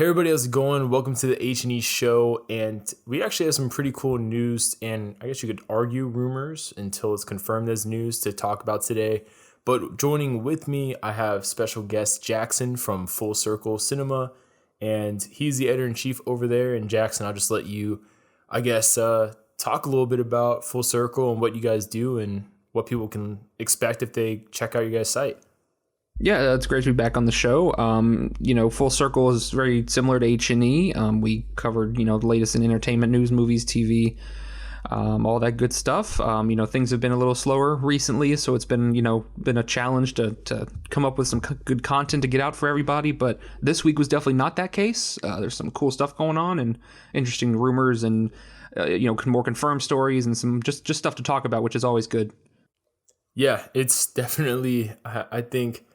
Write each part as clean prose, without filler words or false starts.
Hey everybody, how's it going? Welcome to the HNE Show, and we actually have some pretty cool news, and I guess you could argue rumors until it's confirmed as news to talk about today. But joining with me, I have special guest Jackson from Full Circle Cinema, and he's the editor-in-chief over there. And Jackson, I'll just let you, talk a little bit about Full Circle and what you guys do and what people can expect if they check out your guys' site. Yeah, it's great to be back on the show. Full Circle is very similar to HNE. We covered, the latest in entertainment news, movies, TV, all that good stuff. Things have been a little slower recently, so it's been a challenge to come up with some good content to get out for everybody. But this week was definitely not that case. There's some cool stuff going on and interesting rumors and, more confirmed stories and some just stuff to talk about, which is always good. Yeah, it's definitely, I think,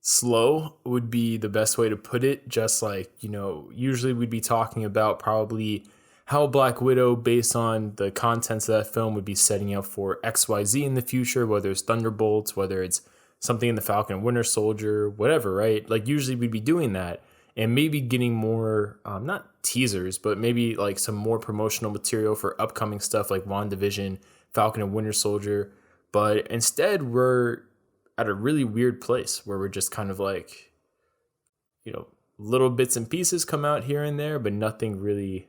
slow would be the best way to put it. Just like, usually we'd be talking about probably how Black Widow, based on the contents of that film, would be setting up for XYZ in the future, whether it's Thunderbolts, whether it's something in the Falcon and Winter Soldier, whatever, right? Like usually we'd be doing that and maybe getting more, not teasers, but maybe like some more promotional material for upcoming stuff like WandaVision, Falcon and Winter Soldier. But instead we're at a really weird place where we're just kind of like, little bits and pieces come out here and there, but nothing really,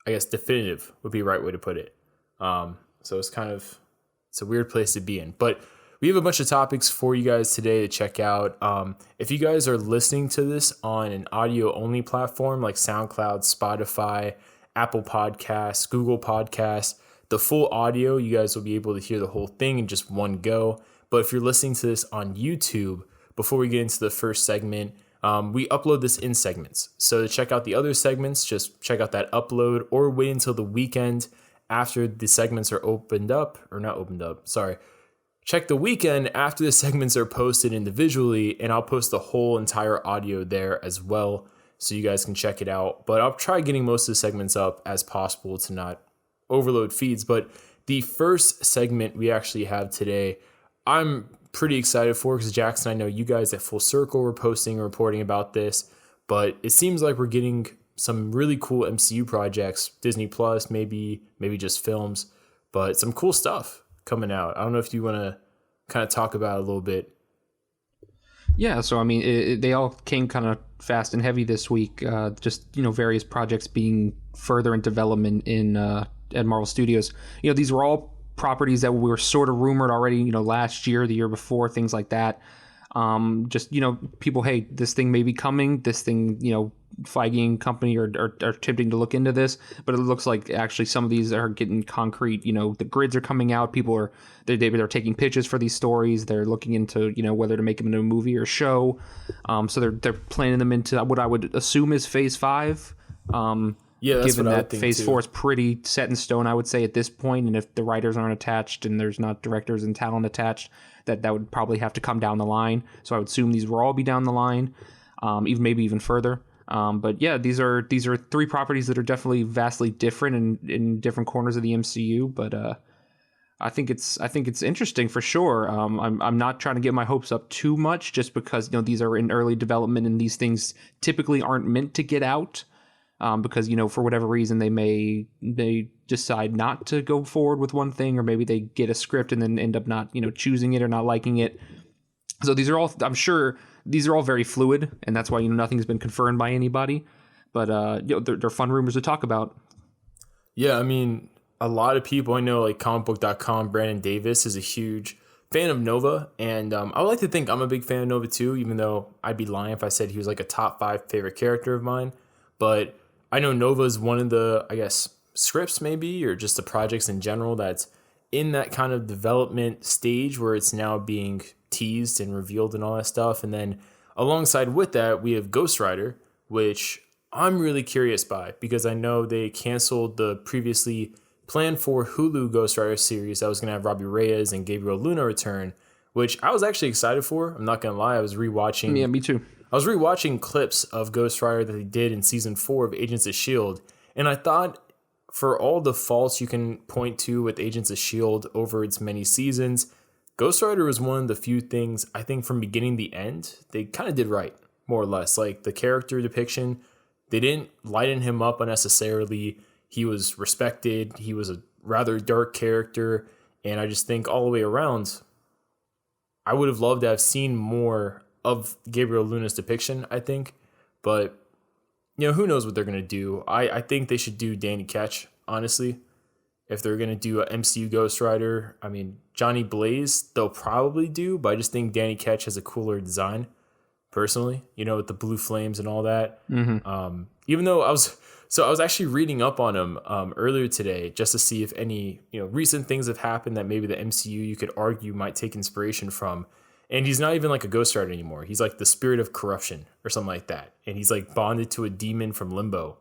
I guess, definitive would be the right way to put it. So it's a weird place to be in, but we have a bunch of topics for you guys today to check out. If you guys are listening to this on an audio only platform like SoundCloud, Spotify, Apple Podcasts, Google Podcasts, the full audio, you guys will be able to hear the whole thing in just one go. But if you're listening to this on YouTube, before we get into the first segment, we upload this in segments. So to check out the other segments, just check out that upload or wait until the weekend after the segments are Check the weekend after the segments are posted individually, and I'll post the whole entire audio there as well so you guys can check it out. But I'll try getting most of the segments up as possible to not overload feeds. But the first segment we actually have today, I'm pretty excited for, because Jackson, I know you guys at Full Circle were posting and reporting about this, but it seems like we're getting some really cool MCU projects, Disney Plus, maybe just films, but some cool stuff coming out. I don't know if you want to kind of talk about it a little bit. Yeah, so I mean, they all came kind of fast and heavy this week. Various projects being further in development at Marvel Studios. These were all properties that were sort of rumored already, last year, the year before, things like that. People, hey, this thing may be coming. This thing, Feige and company are attempting to look into this, but it looks like actually some of these are getting concrete. The grids are coming out. People they're taking pitches for these stories. They're looking into whether to make them into a movie or show. So they're planning them into what I would assume is Phase 5. Yeah, that's given what I that think Phase too. 4 is pretty set in stone, I would say, at this point, and if the writers aren't attached and there's not directors and talent attached, that would probably have to come down the line. So I would assume these will all be down the line, even further. But yeah, these are three properties that are definitely vastly different in different corners of the MCU. But I think it's interesting for sure. I'm not trying to get my hopes up too much, just because these are in early development and these things typically aren't meant to get out. Because, for whatever reason, they decide not to go forward with one thing, or maybe they get a script and then end up not, choosing it or not liking it. So these are all, I'm sure these are all very fluid, and that's why, nothing's been confirmed by anybody. But, they're fun rumors to talk about. Yeah, I mean, a lot of people I know, like comicbook.com, Brandon Davis is a huge fan of Nova. And I would like to think I'm a big fan of Nova too, even though I'd be lying if I said he was like a top 5 favorite character of mine. But I know Nova is one of the, scripts maybe, or just the projects in general that's in that kind of development stage where it's now being teased and revealed and all that stuff. And then alongside with that, we have Ghost Rider, which I'm really curious by, because I know they canceled the previously planned for Hulu Ghost Rider series that was going to have Robbie Reyes and Gabriel Luna return, which I was actually excited for. I'm not going to lie. I was rewatching. Yeah, me too. I was rewatching clips of Ghost Rider that they did in season 4 of Agents of S.H.I.E.L.D. And I thought, for all the faults you can point to with Agents of S.H.I.E.L.D. over its many seasons, Ghost Rider was one of the few things, I think, from beginning to end, they kind of did right. more or less. Like the character depiction, they didn't lighten him up unnecessarily. He was respected. He was a rather dark character. And I just think all the way around, I would have loved to have seen more of Gabriel Luna's depiction, I think. But, who knows what they're going to do. I think they should do Danny Ketch, honestly. If they're going to do an MCU Ghost Rider, I mean, Johnny Blaze, they'll probably do, but I just think Danny Ketch has a cooler design, personally, with the blue flames and all that. Mm-hmm. Even though I was actually reading up on him earlier today just to see if any, recent things have happened that maybe the MCU you could argue might take inspiration from. And he's not even like a Ghost Rider anymore. He's like the spirit of corruption or something like that. And he's like bonded to a demon from Limbo.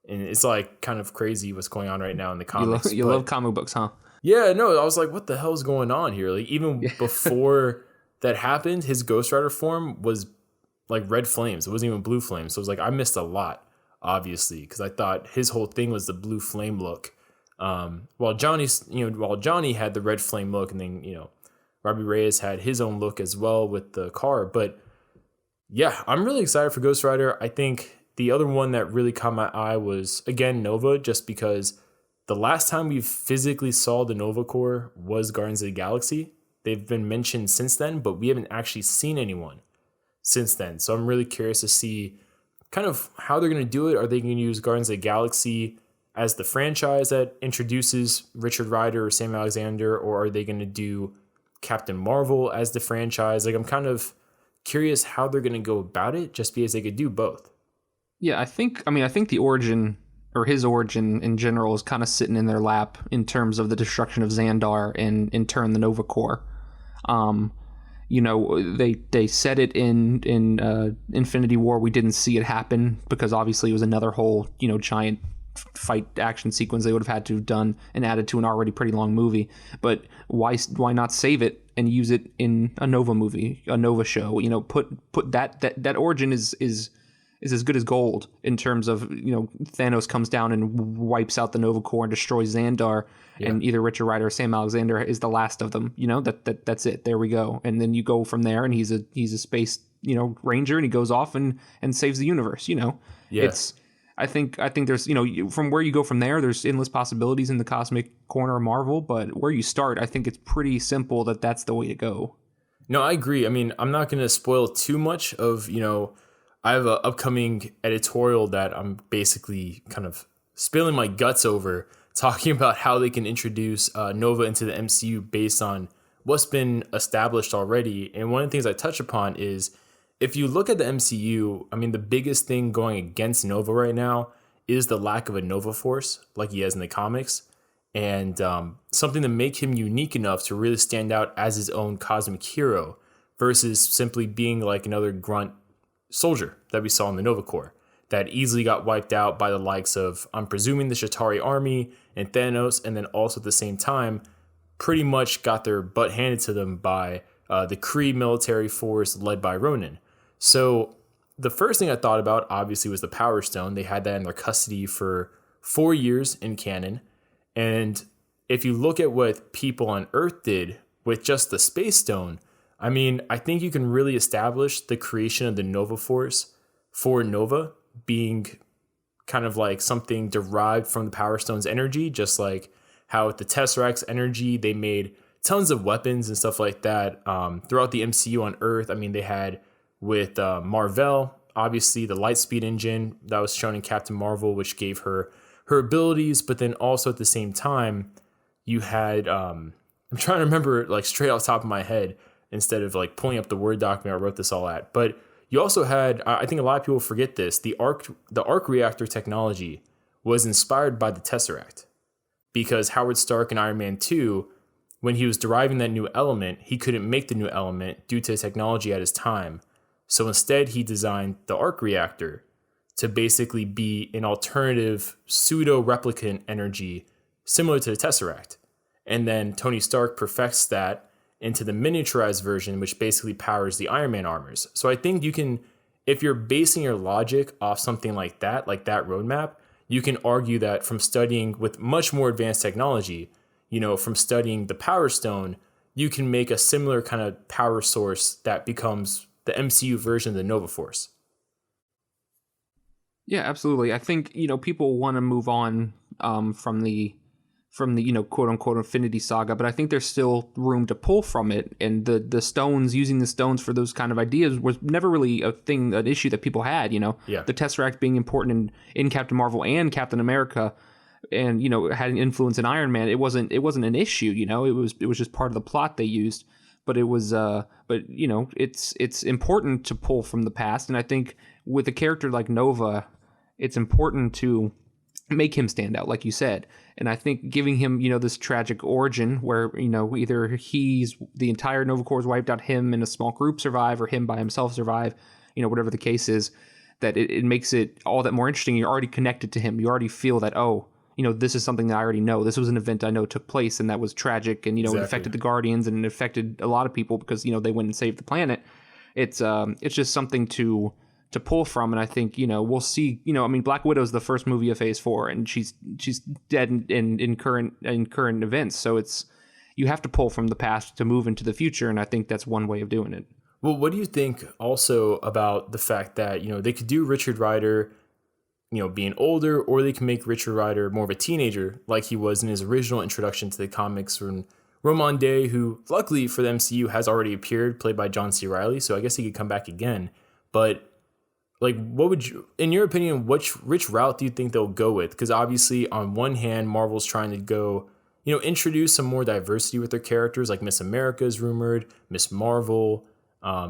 And it's like kind of crazy what's going on right now in the comics. You love comic books, huh? Yeah, no, I was like, what the hell is going on here? Like even before that happened, his Ghost Rider form was like red flames. It wasn't even blue flames. So it was like, I missed a lot, obviously, because I thought his whole thing was the blue flame look. While Johnny had the red flame look, and then, Robbie Reyes had his own look as well with the car. But yeah, I'm really excited for Ghost Rider. I think the other one that really caught my eye was, again, Nova, just because the last time we physically saw the Nova Corps was Guardians of the Galaxy. They've been mentioned since then, but we haven't actually seen anyone since then. So I'm really curious to see kind of how they're going to do it. Are they going to use Guardians of the Galaxy as the franchise that introduces Richard Rider or Sam Alexander, or are they going to do Captain Marvel as the franchise? Like, I'm kind of curious how they're going to go about it, just because they could do both. Yeah, I think the origin, or his origin in general, is kind of sitting in their lap in terms of the destruction of Xandar and in turn the Nova Corps. They said it in Infinity War. We didn't see it happen because obviously it was another whole, giant fight action sequence they would have had to have done and added to an already pretty long movie. But why not save it and use it in a Nova movie, a Nova show? Put that origin is as good as gold in terms of, Thanos comes down and wipes out the Nova Corps and destroys Xandar, and either Richard Rider or Sam Alexander is the last of them. That's it. There we go. And then you go from there, and he's a space, ranger, and he goes off and saves the universe. It's I think there's, from where you go from there, there's endless possibilities in the cosmic corner of Marvel, but where you start, I think it's pretty simple that's the way to go. No, I agree. I mean, I'm not going to spoil too much of, I have an upcoming editorial that I'm basically kind of spilling my guts over, talking about how they can introduce Nova into the MCU based on what's been established already. And one of the things I touch upon is, if you look at the MCU, I mean, the biggest thing going against Nova right now is the lack of a Nova Force like he has in the comics. And something to make him unique enough to really stand out as his own cosmic hero versus simply being like another grunt soldier that we saw in the Nova Corps that easily got wiped out by the likes of, I'm presuming, the Chitauri army and Thanos, and then also at the same time pretty much got their butt handed to them by the Kree military force led by Ronin. So the first thing I thought about, obviously, was the Power Stone. They had that in their custody for 4 years in canon. And if you look at what people on Earth did with just the Space Stone, I mean, I think you can really establish the creation of the Nova Force for Nova being kind of like something derived from the Power Stone's energy, just like how with the Tesseract's energy, they made tons of weapons and stuff like that throughout the MCU on Earth. I mean, they had with Marvel, obviously the Lightspeed engine that was shown in Captain Marvel, which gave her abilities, but then also at the same time, you had, I'm trying to remember like straight off the top of my head, instead of like pulling up the Word document I wrote this all at. But you also had, I think a lot of people forget this, the arc reactor technology was inspired by the Tesseract, because Howard Stark in Iron Man 2, when he was deriving that new element, he couldn't make the new element due to technology at his time. So instead, he designed the arc reactor to basically be an alternative pseudo-replicant energy similar to the Tesseract. And then Tony Stark perfects that into the miniaturized version, which basically powers the Iron Man armors. So I think you can, if you're basing your logic off something like that roadmap, you can argue that from studying with much more advanced technology, from studying the Power Stone, you can make a similar kind of power source that becomes the MCU version of the Nova Force. Yeah, absolutely. I think, people want to move on from the quote unquote Infinity Saga, but I think there's still room to pull from it. And the stones, using the stones for those kind of ideas was never really an issue that people had. Yeah. The Tesseract being important in Captain Marvel and Captain America, and had an influence in Iron Man. It wasn't an issue. It was just part of the plot they used. But it was it's important to pull from the past, and I think with a character like Nova, it's important to make him stand out, like you said. And I think giving him, this tragic origin where, either the entire Nova Corps is wiped out, him and a small group survive, or him by himself survive, whatever the case is, that it makes it all that more interesting. You're already connected to him. You already feel that, this is something that I already know. This was an event I know took place, and that was tragic, and, Exactly. It affected the Guardians, and it affected a lot of people because, they went and saved the planet. It's just something to pull from, and I think we'll see. Black Widow's the first movie of Phase 4, and she's dead in current events. So you have to pull from the past to move into the future, and I think that's one way of doing it. Well, what do you think also about the fact that they could do Richard Rider, being older, or they can make Richard Rider more of a teenager like he was in his original introduction to the comics from Roman Day, who luckily for the MCU has already appeared, played by John C. Reilly. So I guess he could come back again. But what would you, in your opinion, which route do you think they'll go with? Because obviously on one hand, Marvel's trying to go, introduce some more diversity with their characters, like Miss America is rumored, Miss Marvel.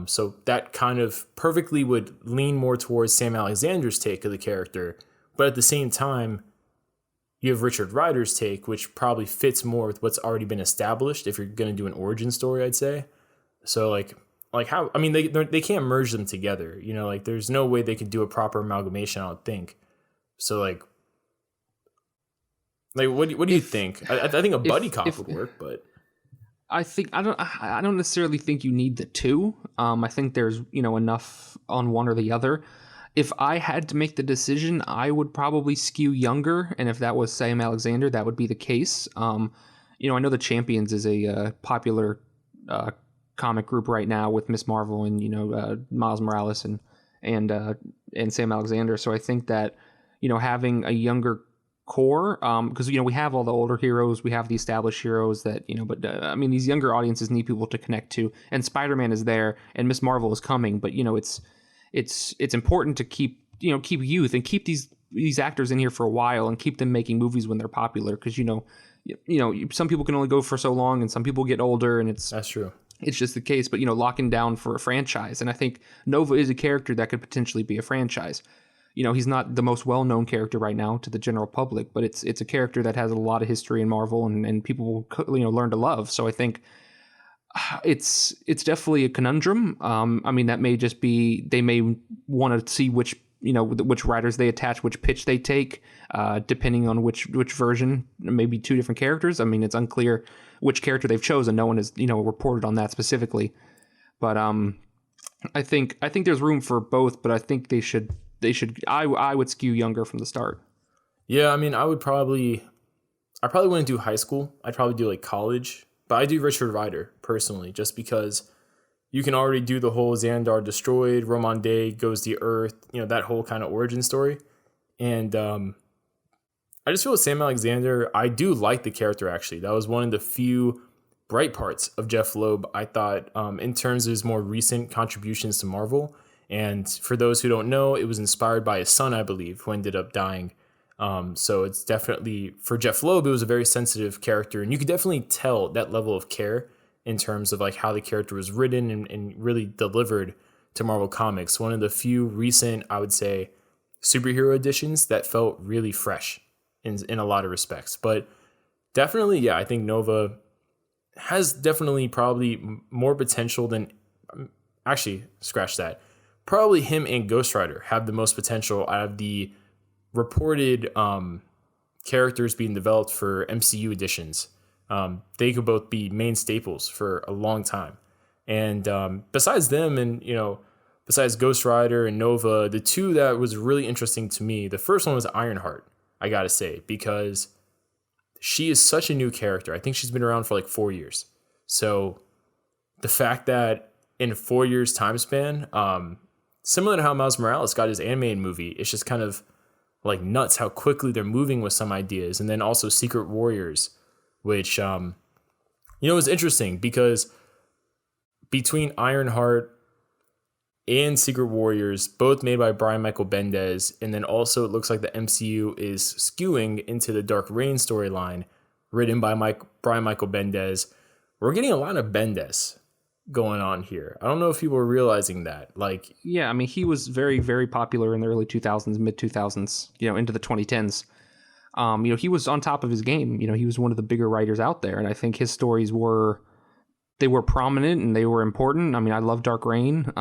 So that kind of perfectly would lean more towards Sam Alexander's take of the character. But at the same time, you have Richard Rider's take, which probably fits more with what's already been established if you're going to do an origin story, I'd say. So like how, they can't merge them together, there's no way they could do a proper amalgamation, I don't think. So what do you think? I think a buddy cop would work, but I don't necessarily think you need the two. I think there's, enough on one or the other. If I had to make the decision, I would probably skew younger. And if that was Sam Alexander, that would be the case. I know the Champions is a popular comic group right now with Miss Marvel and, Miles Morales and Sam Alexander. So I think that, having a younger core, because we have all the older heroes, we have the established heroes that but these younger audiences need people to connect to, and Spider-Man is there and Miss Marvel is coming, but it's important to keep youth and keep these actors in here for a while and keep them making movies when they're popular, because some people can only go for so long and some people get older, and that's true. It's just the case. But locking down for a franchise, and I think Nova is a character that could potentially be a franchise. He's not the most well-known character right now to the general public, but it's a character that has a lot of history in Marvel, and people will learn to love. So I think it's definitely a conundrum. That may just be, they may want to see which writers they attach, which pitch they take, depending on which version. Maybe two different characters. it's unclear which character they've chosen. No one has reported on that specifically, but I think there's room for both, but I think they should. I would skew younger from the start. Yeah, I probably wouldn't do high school. I'd probably do college. But I do Richard Rider personally, just because you can already do the whole Xandar destroyed, Roman Day goes to Earth, that whole kind of origin story. And I just feel with Sam Alexander, I do like the character actually. That was one of the few bright parts of Jeff Loeb, I thought, in terms of his more recent contributions to Marvel. And for those who don't know, it was inspired by his son, I believe, who ended up dying. So it's definitely, for Jeff Loeb, it was a very sensitive character. And you could definitely tell that level of care in terms of how the character was written and really delivered to Marvel Comics. One of the few recent, I would say, superhero editions that felt really fresh in a lot of respects. But definitely, yeah, I think Nova has definitely probably more potential than, actually, scratch that. Probably him and Ghost Rider have the most potential out of the reported characters being developed for MCU editions. They could both be main staples for a long time. And besides them and, besides Ghost Rider and Nova, the two that was really interesting to me, the first one was Ironheart, I gotta say, because she is such a new character. I think she's been around for 4 years. So the fact that in 4 years time span, similar to how Miles Morales got his animated movie, it's just kind of like nuts how quickly they're moving with some ideas. And then also Secret Warriors, which, is interesting because between Ironheart and Secret Warriors, both made by Brian Michael Bendis, and then also it looks like the MCU is skewing into the Dark Reign storyline, written by Brian Michael Bendis. We're getting a lot of Bendis going on here. I don't know if people are realizing that. Like, yeah, I mean, he was very, very popular in the early 2000s, mid 2000s, into the 2010s. He was on top of his game. He was one of the bigger writers out there, and I think his stories were prominent and they were important. I mean, I love Dark Reign.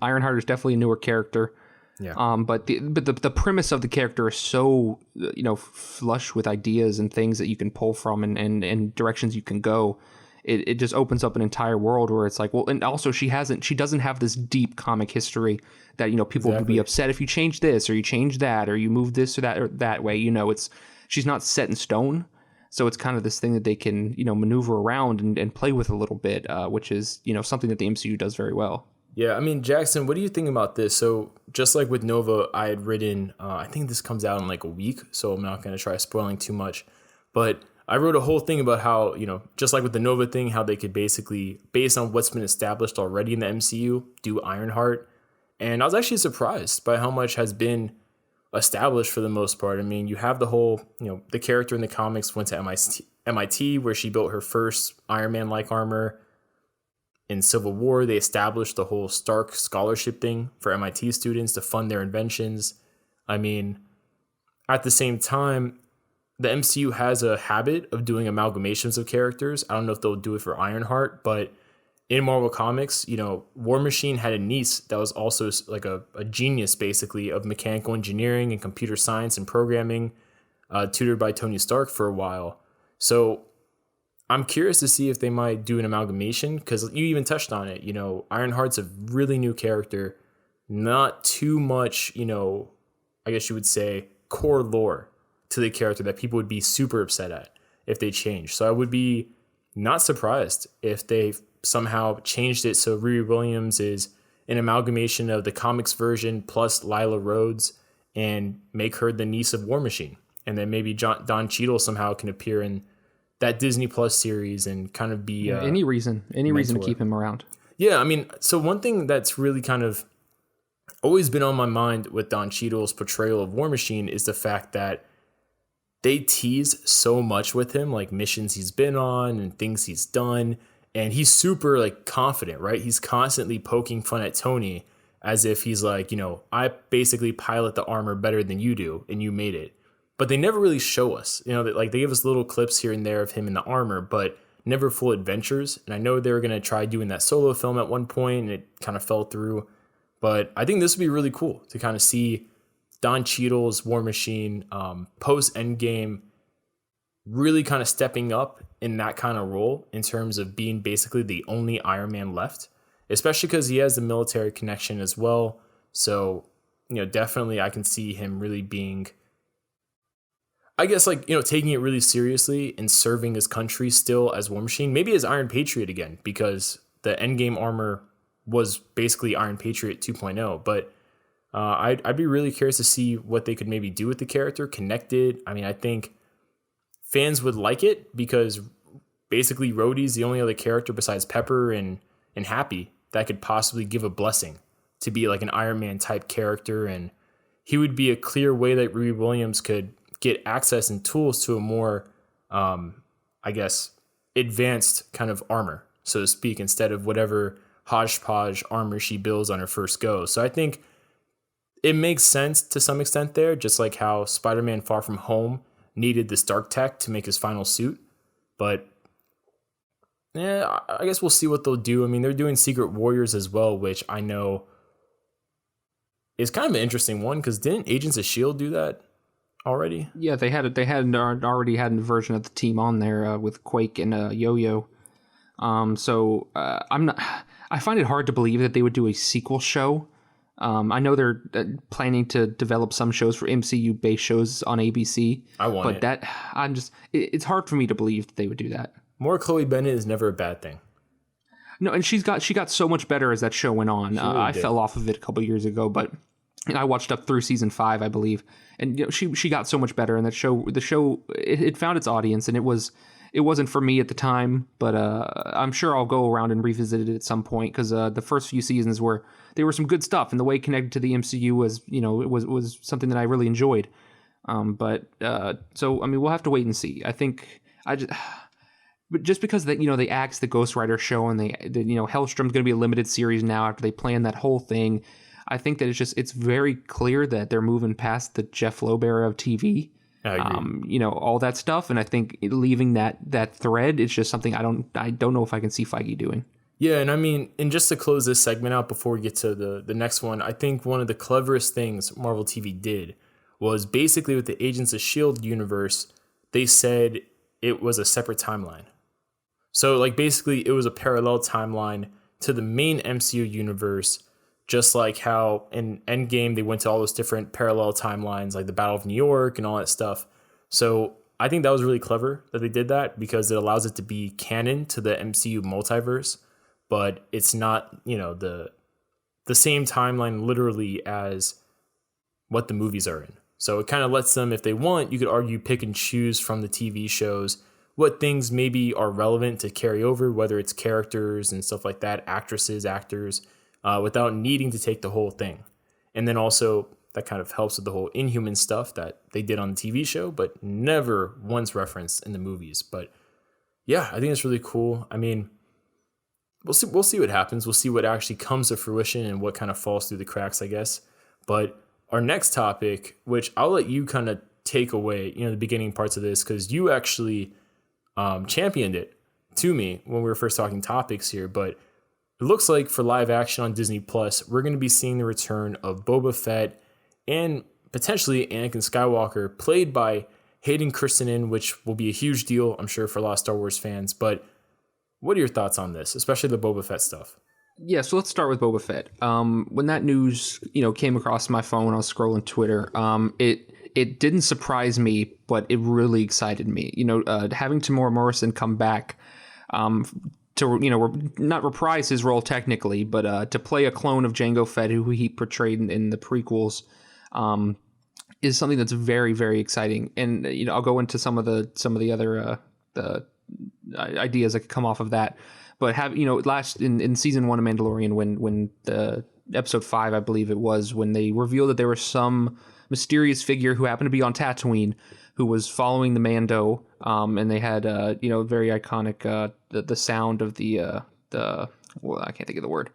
Ironheart is definitely a newer character. Yeah. But the premise of the character is so flush with ideas and things that you can pull from and directions you can go. It just opens up an entire world where it's like, well, and also she doesn't have this deep comic history that people would be upset if you change this or you change that or you move this or that way. She's not set in stone. So it's kind of this thing that they can maneuver around and play with a little bit, which is something that the MCU does very well. Yeah, I mean, Jackson, what do you think about this? So just like with Nova, I had written, I think this comes out in like a week, so I'm not going to try spoiling too much. But I wrote a whole thing about how, just like with the Nova thing, how they could basically, based on what's been established already in the MCU, do Ironheart. And I was actually surprised by how much has been established for the most part. I mean, you have the whole, the character in the comics went to MIT where she built her first Iron Man-like armor. In Civil War, they established the whole Stark scholarship thing for MIT students to fund their inventions. I mean, at the same time, the MCU has a habit of doing amalgamations of characters. I don't know if they'll do it for Ironheart, but in Marvel Comics, War Machine had a niece that was also like a genius, basically, of mechanical engineering and computer science and programming, tutored by Tony Stark for a while. So I'm curious to see if they might do an amalgamation, because you even touched on it. Ironheart's a really new character, not too much, I guess you would say, core lore to the character that people would be super upset at if they changed. So I would be not surprised if they somehow changed it so Riri Williams is an amalgamation of the comics version plus Lila Rhodes and make her the niece of War Machine. And then maybe Don Cheadle somehow can appear in that Disney Plus series and kind of be any reason to keep him around. Yeah, I mean, so one thing that's really kind of always been on my mind with Don Cheadle's portrayal of War Machine is the fact that they tease so much with him, like missions he's been on and things he's done, and he's super like confident, right? He's constantly poking fun at Tony as if he's like, I basically pilot the armor better than you do and you made it. But they never really show us, that like they give us little clips here and there of him in the armor, but never full adventures. And I know they were going to try doing that solo film at one point and it kind of fell through. But I think this would be really cool to kind of see Don Cheadle's War Machine post Endgame really kind of stepping up in that kind of role in terms of being basically the only Iron Man left, especially because he has the military connection as well. So, definitely I can see him really being, I guess, like, taking it really seriously and serving his country still as War Machine, maybe as Iron Patriot again, because the Endgame armor was basically Iron Patriot 2.0. But I'd be really curious to see what they could maybe do with the character, connect it. I mean, I think fans would like it because basically Rhodey's the only other character besides Pepper and Happy that could possibly give a blessing to be like an Iron Man type character. And he would be a clear way that Riri Williams could get access and tools to a more, I guess, advanced kind of armor, so to speak, instead of whatever hodgepodge armor she builds on her first go. So I think it makes sense to some extent there, just like how Spider-Man Far From Home needed the Stark tech to make his final suit. But yeah, I guess we'll see what they'll do. I mean, they're doing Secret Warriors as well, which I know is kind of an interesting one, because didn't Agents of S.H.I.E.L.D. do that already? Yeah, they already had a version of the team on there with Quake and Yo-Yo. So I find it hard to believe that they would do a sequel show. I know they're planning to develop some shows for MCU-based shows on ABC. It's hard for me to believe that they would do that. More Chloe Bennett is never a bad thing. No, and she got so much better as that show went on. Really I fell off of it a couple years ago, but And I watched up through season 5, I believe, and she got so much better. And the show it found its audience, and it wasn't for me at the time, but I'm sure I'll go around and revisit it at some point, because the first few seasons were some good stuff, and the way it connected to the MCU was it was something that I really enjoyed. So I mean, we'll have to wait and see. I think but just because that they axed the Ghost Rider show, and they Hellstrom's going to be a limited series now after they planned that whole thing. I think that it's very clear that they're moving past the Jeff Loeb era of TV. I agree. All that stuff, and I think leaving that thread is just something I don't know if I can see Feige doing. Yeah, and I mean, and just to close this segment out before we get to the next one, I think one of the cleverest things Marvel TV did was basically with the Agents of S.H.I.E.L.D. universe, they said it was a separate timeline. So, like, basically, it was a parallel timeline to the main MCU universe, just like how in Endgame, they went to all those different parallel timelines, like the Battle of New York and all that stuff. So I think that was really clever that they did that, because it allows it to be canon to the MCU multiverse, but it's not, the same timeline literally as what the movies are in. So it kind of lets them, if they want, you could argue, pick and choose from the TV shows what things maybe are relevant to carry over, whether it's characters and stuff like that, actresses, actors, without needing to take the whole thing. And then also that kind of helps with the whole Inhuman stuff that they did on the TV show, but never once referenced in the movies. But yeah, I think it's really cool. I mean, we'll see what happens. We'll see what actually comes to fruition and what kind of falls through the cracks, I guess. But our next topic, which I'll let you kind of take away, the beginning parts of this, because you actually championed it to me when we were first talking topics here, but it looks like for live action on Disney Plus, we're going to be seeing the return of Boba Fett and potentially Anakin Skywalker, played by Hayden Christensen, which will be a huge deal, I'm sure, for a lot of Star Wars fans. But what are your thoughts on this, especially the Boba Fett stuff? Yeah, so let's start with Boba Fett. When that news, came across my phone when I was scrolling Twitter, it didn't surprise me, but it really excited me. Having Tamora Morrison come back, to not reprise his role technically, but to play a clone of Jango Fett, who he portrayed in the prequels, is something that's very, very exciting. And I'll go into some of the other the ideas that could come off of that. But last in season 1 of Mandalorian, when the episode 5, I believe it was, when they revealed that there was some mysterious figure who happened to be on Tatooine, who was following the Mando, and they had very iconic the sound of the I can't think of the word.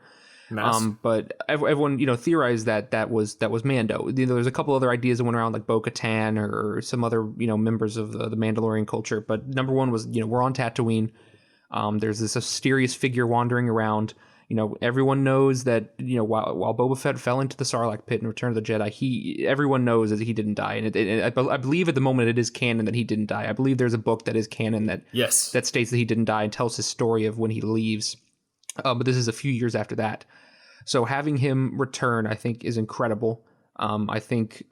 But everyone theorized that was Mando. There's a couple other ideas that went around, like Bo-Katan or some other members of the Mandalorian culture. But number one was we're on Tatooine. There's this mysterious figure wandering around. Everyone knows that while Boba Fett fell into the Sarlacc pit in Return of the Jedi, everyone knows that he didn't die, and I believe at the moment it is canon that he didn't die. I believe there's a book that is canon that states that he didn't die and tells his story of when he leaves. But this is a few years after that, so having him return, I think, is incredible. I think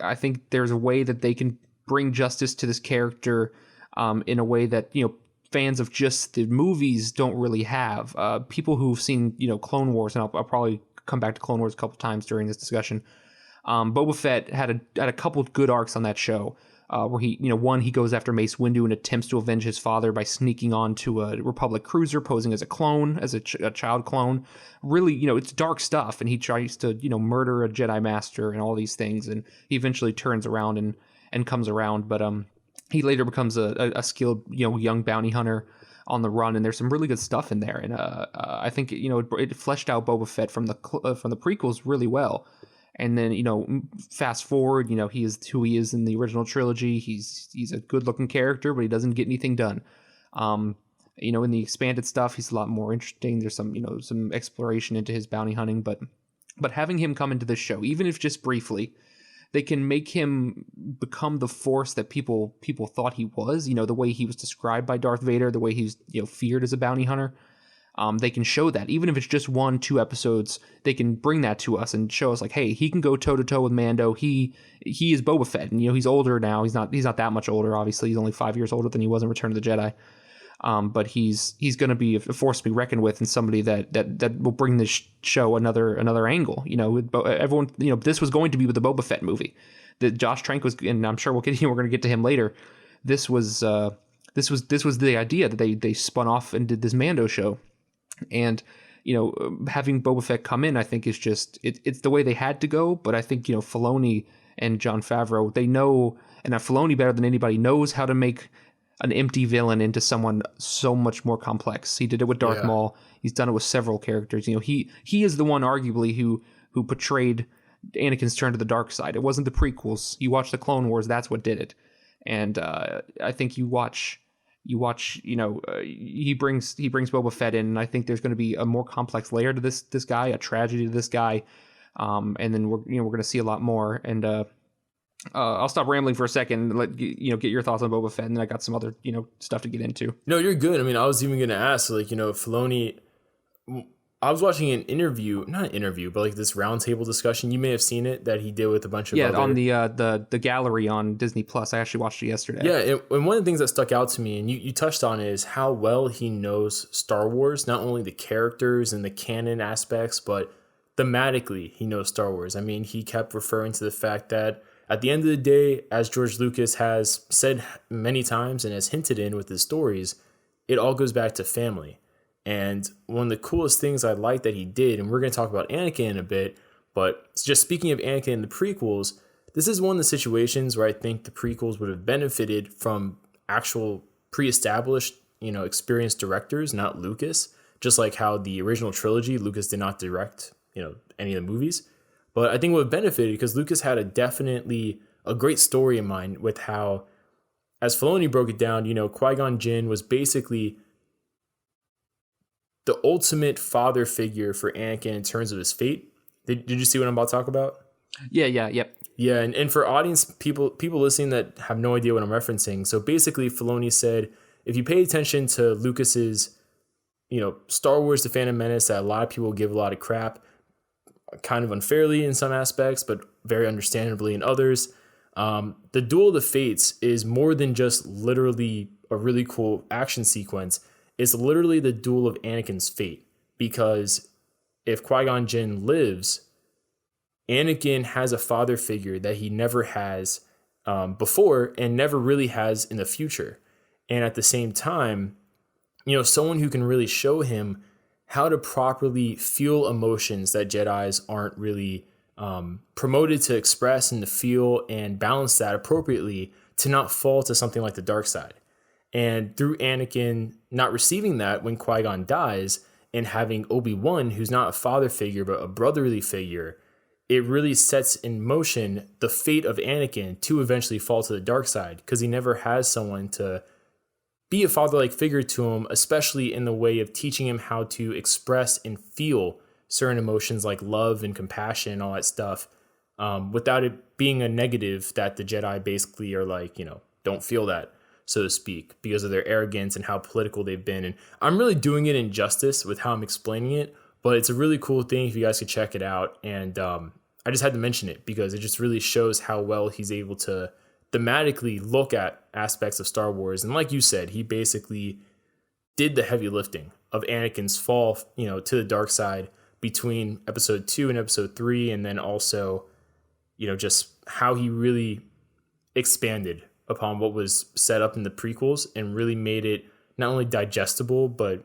there's a way that they can bring justice to this character in a way that fans of just the movies don't really have. People who've seen Clone Wars, and I'll probably come back to Clone Wars a couple times during this discussion. Boba Fett had a couple of good arcs on that show, where he goes after Mace Windu and attempts to avenge his father by sneaking onto a Republic cruiser, posing as a clone, as a child clone. Really, it's dark stuff, and he tries to murder a Jedi Master and all these things, and he eventually turns around and comes around, but he later becomes a skilled, young bounty hunter on the run, and there's some really good stuff in there. And I think it fleshed out Boba Fett from the prequels really well. And then fast forward, he is who he is in the original trilogy. He's a good looking character, but he doesn't get anything done. In the expanded stuff, he's a lot more interesting. There's some exploration into his bounty hunting, but having him come into this show, even if just briefly, they can make him become the force that people thought he was. The way he was described by Darth Vader, the way he's feared as a bounty hunter. They can show that, even if it's just 1-2 episodes, they can bring that to us and show us like, hey, he can go toe to toe with Mando. He is Boba Fett, and he's older now. He's not that much older. Obviously, he's only 5 years older than he was in Return of the Jedi. But he's going to be a force to be reckoned with, and somebody that will bring this show another angle. Everyone, this was going to be with the Boba Fett movie that Josh Trank was, and I'm sure we're going to get to him later. This was the idea that they spun off and did this Mando show, and having Boba Fett come in, I think is just it's the way they had to go. But I think Filoni and Jon Favreau, they know, and Filoni better than anybody knows how to make an empty villain into someone so much more complex. He did it with Darth Maul. He's done it with several characters. He is the one arguably who portrayed Anakin's turn to the dark side. It wasn't the prequels. You watch the Clone Wars, that's what did it. And I think he brings Boba Fett in, and I think there's going to be a more complex layer to this guy, a tragedy to this guy, and then we're going to see a lot more. And I'll stop rambling for a second and let get your thoughts on Boba Fett, and then I got some other stuff to get into. No, you're good. I mean, I was even going to ask, Filoni. I was watching not an interview, but this roundtable discussion. You may have seen it that he did with a bunch of on the gallery on Disney Plus. I actually watched it yesterday. Yeah, and one of the things that stuck out to me, and you touched on it, is how well he knows Star Wars. Not only the characters and the canon aspects, but thematically he knows Star Wars. I mean, he kept referring to the fact that at the end of the day, as George Lucas has said many times and has hinted in with his stories, it all goes back to family. And one of the coolest things I like that he did, and we're going to talk about Anakin in a bit, but just speaking of Anakin in the prequels, this is one of the situations where I think the prequels would have benefited from actual pre-established, experienced directors, not Lucas, just like how the original trilogy, Lucas did not direct, any of the movies. But I think it would have benefited because Lucas had a great story in mind with how, as Filoni broke it down, Qui-Gon Jinn was basically the ultimate father figure for Anakin in terms of his fate. Did you see what I'm about to talk about? Yep. Yeah, and for audience, people listening that have no idea what I'm referencing, so basically Filoni said, if you pay attention to Lucas's, Star Wars The Phantom Menace, that a lot of people give a lot of crap, kind of unfairly in some aspects, but very understandably in others. The Duel of the Fates is more than just literally a really cool action sequence. It's literally the duel of Anakin's fate, because if Qui-Gon Jinn lives, Anakin has a father figure that he never has before and never really has in the future. And at the same time, someone who can really show him how to properly feel emotions that Jedis aren't really promoted to express and to feel, and balance that appropriately to not fall to something like the dark side. And through Anakin not receiving that when Qui-Gon dies, and having Obi-Wan, who's not a father figure but a brotherly figure, it really sets in motion the fate of Anakin to eventually fall to the dark side, because he never has someone to be a father-like figure to him, especially in the way of teaching him how to express and feel certain emotions like love and compassion and all that stuff, without it being a negative that the Jedi basically are don't feel that, so to speak, because of their arrogance and how political they've been. And I'm really doing it injustice with how I'm explaining it, but it's a really cool thing if you guys could check it out. And I just had to mention it because it just really shows how well he's able to thematically look at aspects of Star Wars. And like you said, he basically did the heavy lifting of Anakin's fall, to the dark side between episode 2 and episode 3. And then also, just how he really expanded upon what was set up in the prequels and really made it not only digestible, but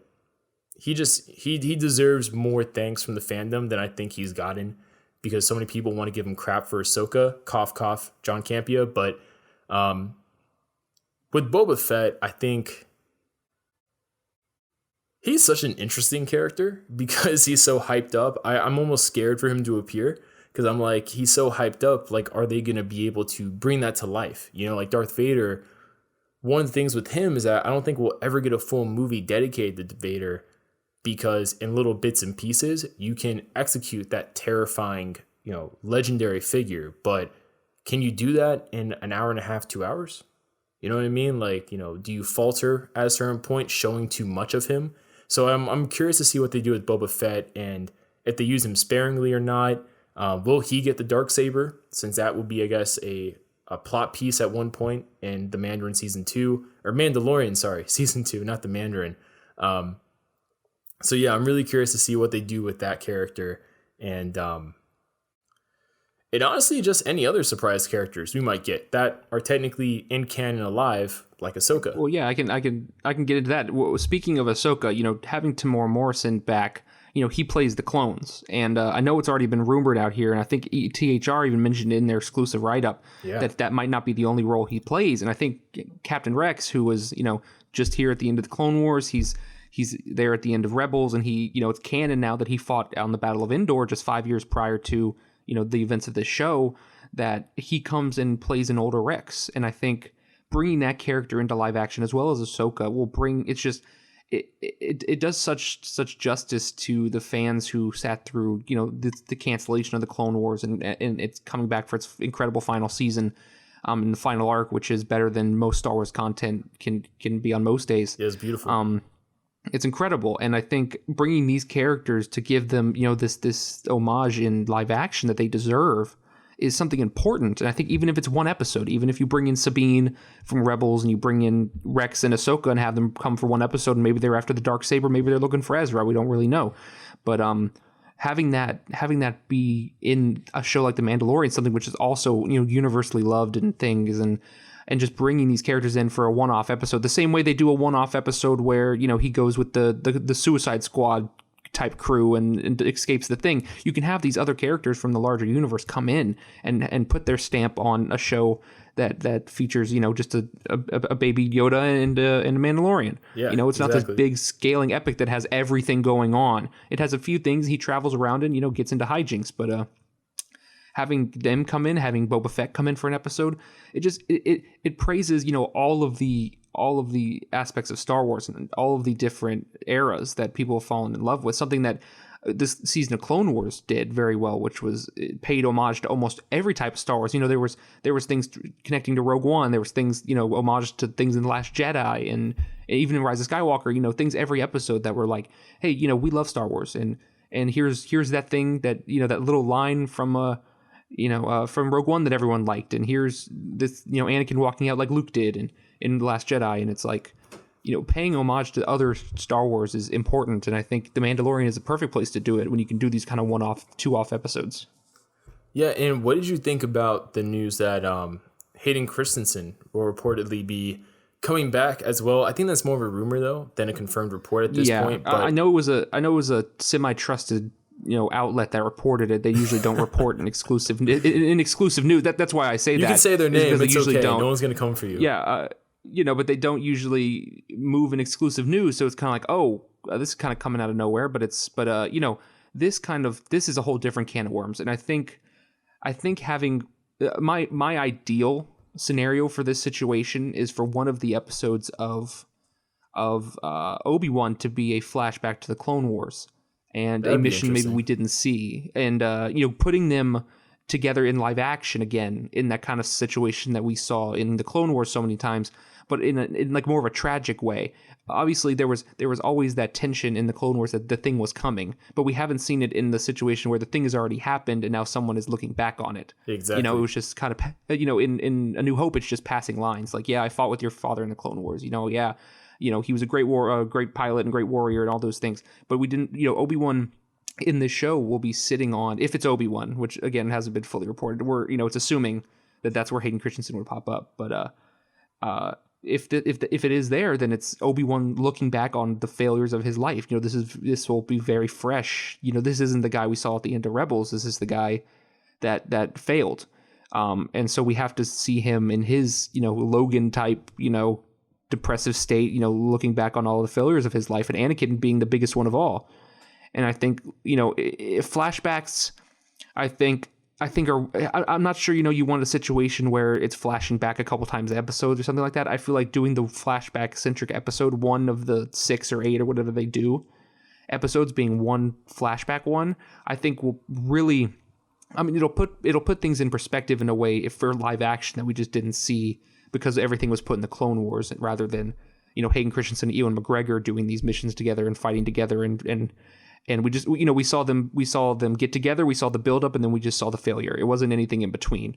he deserves more thanks from the fandom than I think he's gotten, because so many people want to give him crap for Ahsoka, cough, cough, John Campea. But with Boba Fett, I think he's such an interesting character because he's so hyped up. I'm almost scared for him to appear, because I'm like, he's so hyped up. Like, are they going to be able to bring that to life? Like Darth Vader, one of the things with him is that I don't think we'll ever get a full movie dedicated to Vader, because in little bits and pieces, you can execute that terrifying, legendary figure. But can you do that in an hour and a half, 2 hours? You know what I mean? Like, do you falter at a certain point showing too much of him? So I'm curious to see what they do with Boba Fett, and if they use him sparingly or not. Will he get the Darksaber? Since that will be, I guess, a a plot piece at one point in the Mandarin season 2, or Mandalorian, sorry, season 2, not the Mandarin. So yeah, I'm really curious to see what they do with that character, and honestly just any other surprise characters we might get that are technically in canon alive, like Ahsoka. Well, yeah, I can get into that. Well, speaking of Ahsoka, having Tamora Morrison back, he plays the clones, and I know it's already been rumored out here, and I think THR even mentioned in their exclusive write-up that might not be the only role he plays, and I think Captain Rex, who was just here at the end of the Clone Wars, he's there at the end of Rebels, and he it's canon now that he fought on the Battle of Endor just 5 years prior to the events of this show, that he comes and plays an older Rex, and I think bringing that character into live action as well as Ahsoka will bring it does such justice to the fans who sat through the cancellation of the Clone Wars and it's coming back for its incredible final season, in the final arc, which is better than most Star Wars content can be on most days. Yeah, it's beautiful. It's incredible, and I think bringing these characters to give them this homage in live action that they deserve is something important. And I think even if it's one episode, even if you bring in Sabine from Rebels and you bring in Rex and Ahsoka and have them come for one episode, and maybe they're after the Darksaber, maybe they're looking for Ezra, we don't really know. But having that be in a show like The Mandalorian, something which is also universally loved and things, and just bringing these characters in for a one-off episode, the same way they do a one-off episode where he goes with the Suicide Squad type crew and escapes the thing. You can have these other characters from the larger universe come in and put their stamp on a show that features just a baby Yoda and a Mandalorian. Yeah, it's not this big scaling epic that has everything going on. It has a few things he travels around and gets into hijinks, but having them come in, having Boba Fett come in for an episode, it praises all of the aspects of Star Wars and all of the different eras that people have fallen in love with. Something that this season of Clone Wars did very well, which was it paid homage to almost every type of Star Wars. There was things connecting to Rogue One. There was things homage to things in The Last Jedi, and even in Rise of Skywalker. Things every episode that were like, hey, we love Star Wars, and here's that thing that that little line from Rogue One that everyone liked, and here's this Anakin walking out like Luke did in The Last Jedi, and it's like paying homage to other Star Wars is important, and I think The Mandalorian is a perfect place to do it when you can do these kind of one-off, two-off episodes. Yeah, and what did you think about the news that Hayden Christensen will reportedly be coming back as well? I think that's more of a rumor though than a confirmed report at this point. But I know it was a semi-trusted outlet that reported it. They usually don't report an exclusive news. That's why I say that. You can say their name. It's usually okay. Don't. No one's going to come for you. Yeah. But they don't usually move an exclusive news. So it's kind of like, this is kind of coming out of nowhere, but this is a whole different can of worms. And I think having my ideal scenario for this situation is for one of the episodes of Obi-Wan to be a flashback to the Clone Wars and a mission maybe we didn't see, and putting them together in live action again in that kind of situation that we saw in the Clone Wars so many times, but in like more of a tragic way. Obviously there was always that tension in the Clone Wars that the thing was coming, but we haven't seen it in the situation where the thing has already happened and now someone is looking back on it. Exactly. It was just kind of in A New Hope, it's just passing lines like, yeah, I fought with your father in the Clone Wars, he was a great pilot and great warrior and all those things, but we didn't, Obi-Wan in this show will be sitting on, if it's Obi-Wan, which again hasn't been fully reported, it's assuming that that's where Hayden Christensen would pop up, but if it is there, then it's Obi-Wan looking back on the failures of his life. This will be very fresh. This isn't the guy we saw at the end of Rebels. This is the guy that failed, and so we have to see him in his Logan type depressive state, looking back on all the failures of his life, and Anakin being the biggest one of all. And I think, if flashbacks, I'm not sure, you want a situation where it's flashing back a couple times an episode or something like that. I feel like doing the flashback centric episode, one of the 6 or 8 or whatever they do, episodes being one flashback one, I think will really, it'll put things in perspective in a way if for live action that we just didn't see because everything was put in the Clone Wars rather than, Hayden Christensen and Ewan McGregor doing these missions together and fighting together and we just, we saw them get together. We saw the build up, and then we just saw the failure. It wasn't anything in between.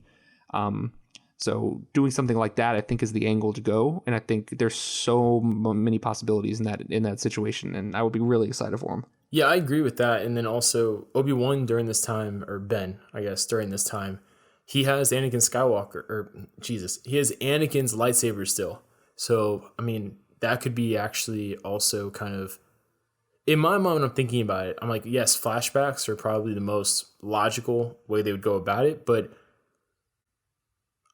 So doing something like that, I think, is the angle to go, and I think there's so many possibilities in that situation, and I would be really excited for him. Yeah, I agree with that. And then also Obi-Wan during this time, or Ben, I guess, during this time, he has Anakin Skywalker, or Jesus, he has Anakin's lightsaber still. So, I mean, that could be actually also kind of, in my mind, when I'm thinking about it, I'm like, yes, flashbacks are probably the most logical way they would go about it, but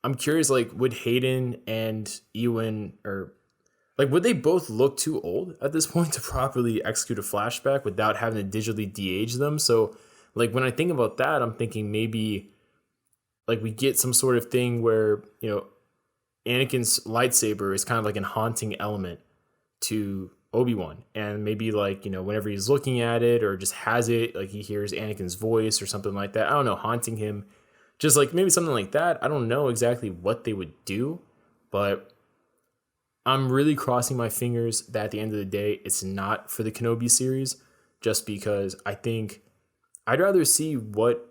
I'm curious, like, would Hayden and Ewan, or like, would they both look too old at this point to properly execute a flashback without having to digitally de-age them? So, like, when I think about that, I'm thinking maybe, like, we get some sort of thing where, you know, Anakin's lightsaber is kind of like an haunting element to Obi-Wan. And maybe, like, you know, whenever he's looking at it or just has it, like, he hears Anakin's voice or something like that. I don't know, haunting him. Just, like, maybe something like that. I don't know exactly what they would do, but I'm really crossing my fingers that at the end of the day, it's not for the Kenobi series, just because I think I'd rather see what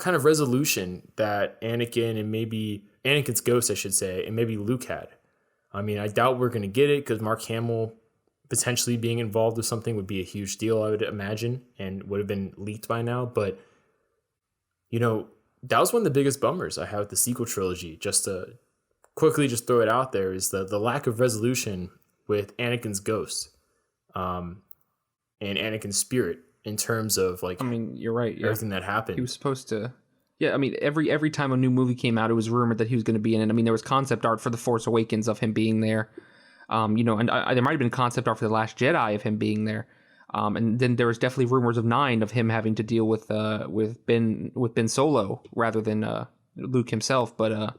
kind of resolution that Anakin and maybe Anakin's ghost, I should say, and maybe Luke had. I mean, I doubt we're going to get it because Mark Hamill potentially being involved with something would be a huge deal, I would imagine, and would have been leaked by now. But, you know, that was one of the biggest bummers I had with the sequel trilogy, just to quickly just throw it out there, is the lack of resolution with Anakin's ghost and Anakin's spirit in terms of, like, I mean, you're right. Yeah. Everything that happened. He was supposed to. Yeah, I mean, every time a new movie came out, it was rumored that he was going to be in it. I mean, there was concept art for The Force Awakens of him being there. You know, and there might have been concept art for The Last Jedi of him being there. And then there was definitely rumors of 9 of him having to deal with Ben Solo rather than Luke himself. But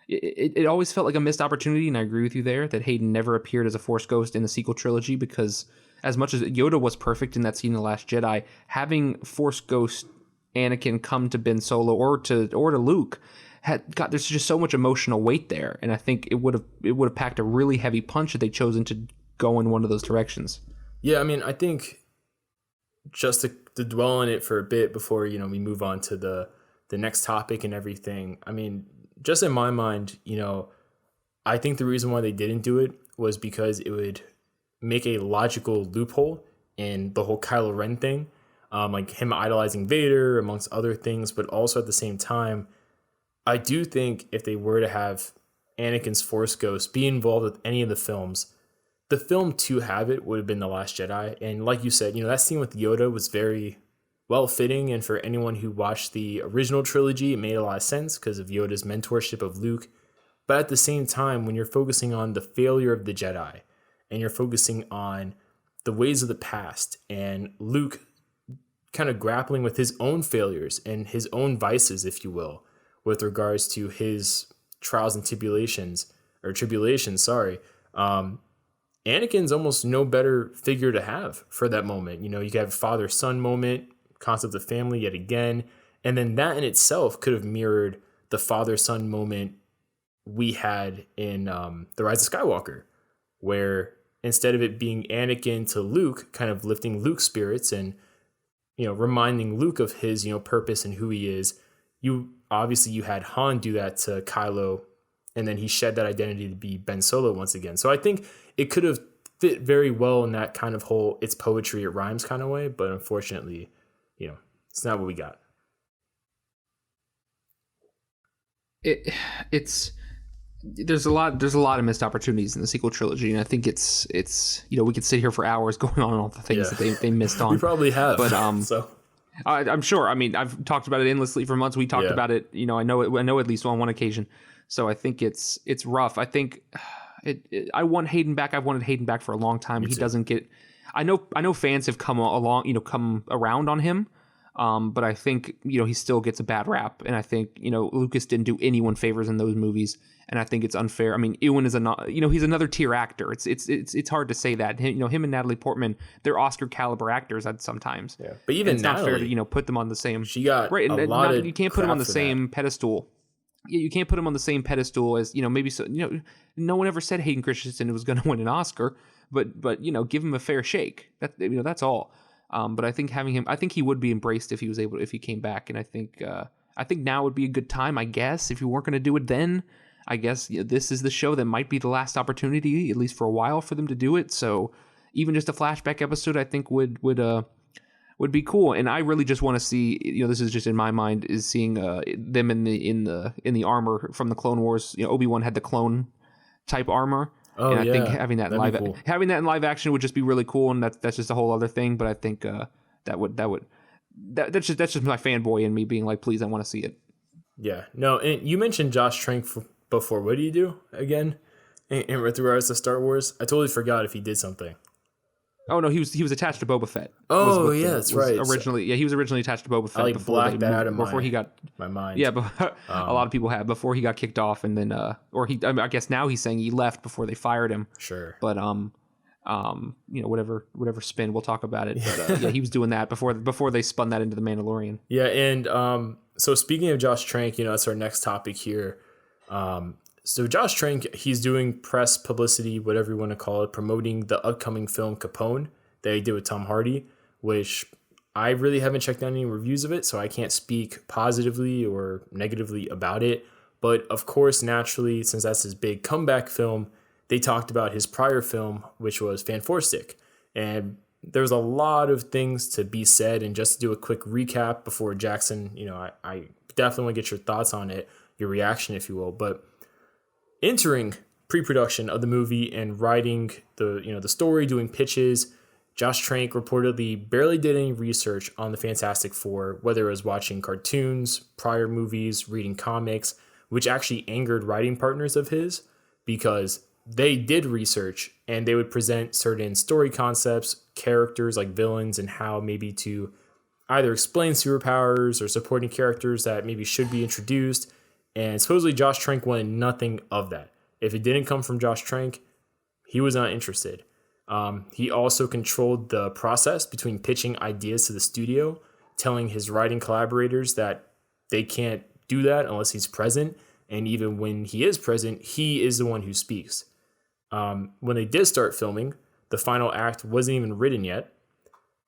it always felt like a missed opportunity, and I agree with you there that Hayden never appeared as a Force ghost in the sequel trilogy, because as much as Yoda was perfect in that scene in The Last Jedi, having Force ghost Anakin come to Ben Solo or to Luke there's just so much emotional weight there, and I think it would have packed a really heavy punch had they chosen to go in one of those directions. Yeah, I mean, I think just to dwell on it for a bit before, you know, we move on to the next topic and everything. I mean, just in my mind, you know, I think the reason why they didn't do it was because it would make a logical loophole in the whole Kylo Ren thing, like him idolizing Vader amongst other things, but also at the same time, I do think if they were to have Anakin's Force Ghost be involved with any of the films, the film to have it would have been The Last Jedi. And like you said, you know, that scene with Yoda was very well fitting, and for anyone who watched the original trilogy, it made a lot of sense because of Yoda's mentorship of Luke. But at the same time, when you're focusing on the failure of the Jedi, and you're focusing on the ways of the past, and Luke kind of grappling with his own failures and his own vices, if you will, with regards to his trials and tribulations, Anakin's almost no better figure to have for that moment. You know, you could have a father-son moment, concept of family yet again, and then that in itself could have mirrored the father-son moment we had in The Rise of Skywalker, where instead of it being Anakin to Luke, kind of lifting Luke's spirits and, you know, reminding Luke of his, you know, purpose and who he is, you had Han do that to Kylo, and then he shed that identity to be Ben Solo once again. So I think it could have fit very well in that kind of whole it's poetry, it rhymes kind of way, but unfortunately, you know, it's not what we got. There's a lot of missed opportunities in the sequel trilogy, and I think it's you know, we could sit here for hours going on all the things that they missed on. We probably have, but so I'm sure. I mean, I've talked about it endlessly for months. We talked about it, you know, I know at least on one occasion. So I think it's rough. I think I want Hayden back. I've wanted Hayden back for a long time. He doesn't get. I know fans have come around on him, but I think, you know, he still gets a bad rap, and I think, you know, Lucas didn't do anyone favors in those movies, and I think it's unfair. I mean, Ewan is he's another tier actor. It's hard to say that. You know, him and Natalie Portman, they're Oscar caliber actors at sometimes. Yeah, but even it's Natalie, not fair to, you know, put them on the same. She got right, a lot of you can't put them on the same that. pedestal. Yeah, you can't put him on the same pedestal as, you know, maybe so, you know, no one ever said Hayden Christensen was going to win an Oscar, but you know, give him a fair shake. That, you know, that's all. But I think having him, I think he would be embraced if he came back, and I think I think now would be a good time, I guess. If you weren't going to do it then, I guess this is the show that might be the last opportunity, at least for a while, for them to do it. So even just a flashback episode, I think would be cool. And I really just want to see, this is just in my mind, is seeing them in the armor from the Clone Wars. Obi-Wan had the clone type armmy and I think having that in live action would just be really cool. And that's just a whole other thing. But I think that's just my fanboy in me being like, please, I want to see it. Yeah, no, and you mentioned Josh Trank before. What do you do again in with regards to Star Wars? I totally forgot if he did something. Oh no, he was attached to Boba Fett. That's right. Originally, he was originally attached to Boba Fett. I blacked that out of my mind. Yeah, but a lot of people have before he got kicked off, and then I guess now he's saying he left before they fired him. Sure. But whatever spin, we'll talk about it. But he was doing that before they spun that into the Mandalorian. Yeah, and so speaking of Josh Trank, that's our next topic here. So Josh Trank, he's doing press publicity, whatever you want to call it, promoting the upcoming film Capone that he did with Tom Hardy, which I really haven't checked out any reviews of it, so I can't speak positively or negatively about it. But of course, naturally, since that's his big comeback film, they talked about his prior film, which was Fanforstic. And there's a lot of things to be said. And just to do a quick recap before Jackson, I definitely want to get your thoughts on it, your reaction, if you will. But entering pre-production of the movie and writing the story, doing pitches, Josh Trank reportedly barely did any research on the Fantastic Four, whether it was watching cartoons, prior movies, reading comics, which actually angered writing partners of his because they did research and they would present certain story concepts, characters like villains, and how maybe to either explain superpowers or supporting characters that maybe should be introduced. And supposedly Josh Trank wanted nothing of that. If it didn't come from Josh Trank, he was not interested. He also controlled the process between pitching ideas to the studio, telling his writing collaborators that they can't do that unless he's present. And even when he is present, he is the one who speaks. When they did start filming, the final act wasn't even written yet.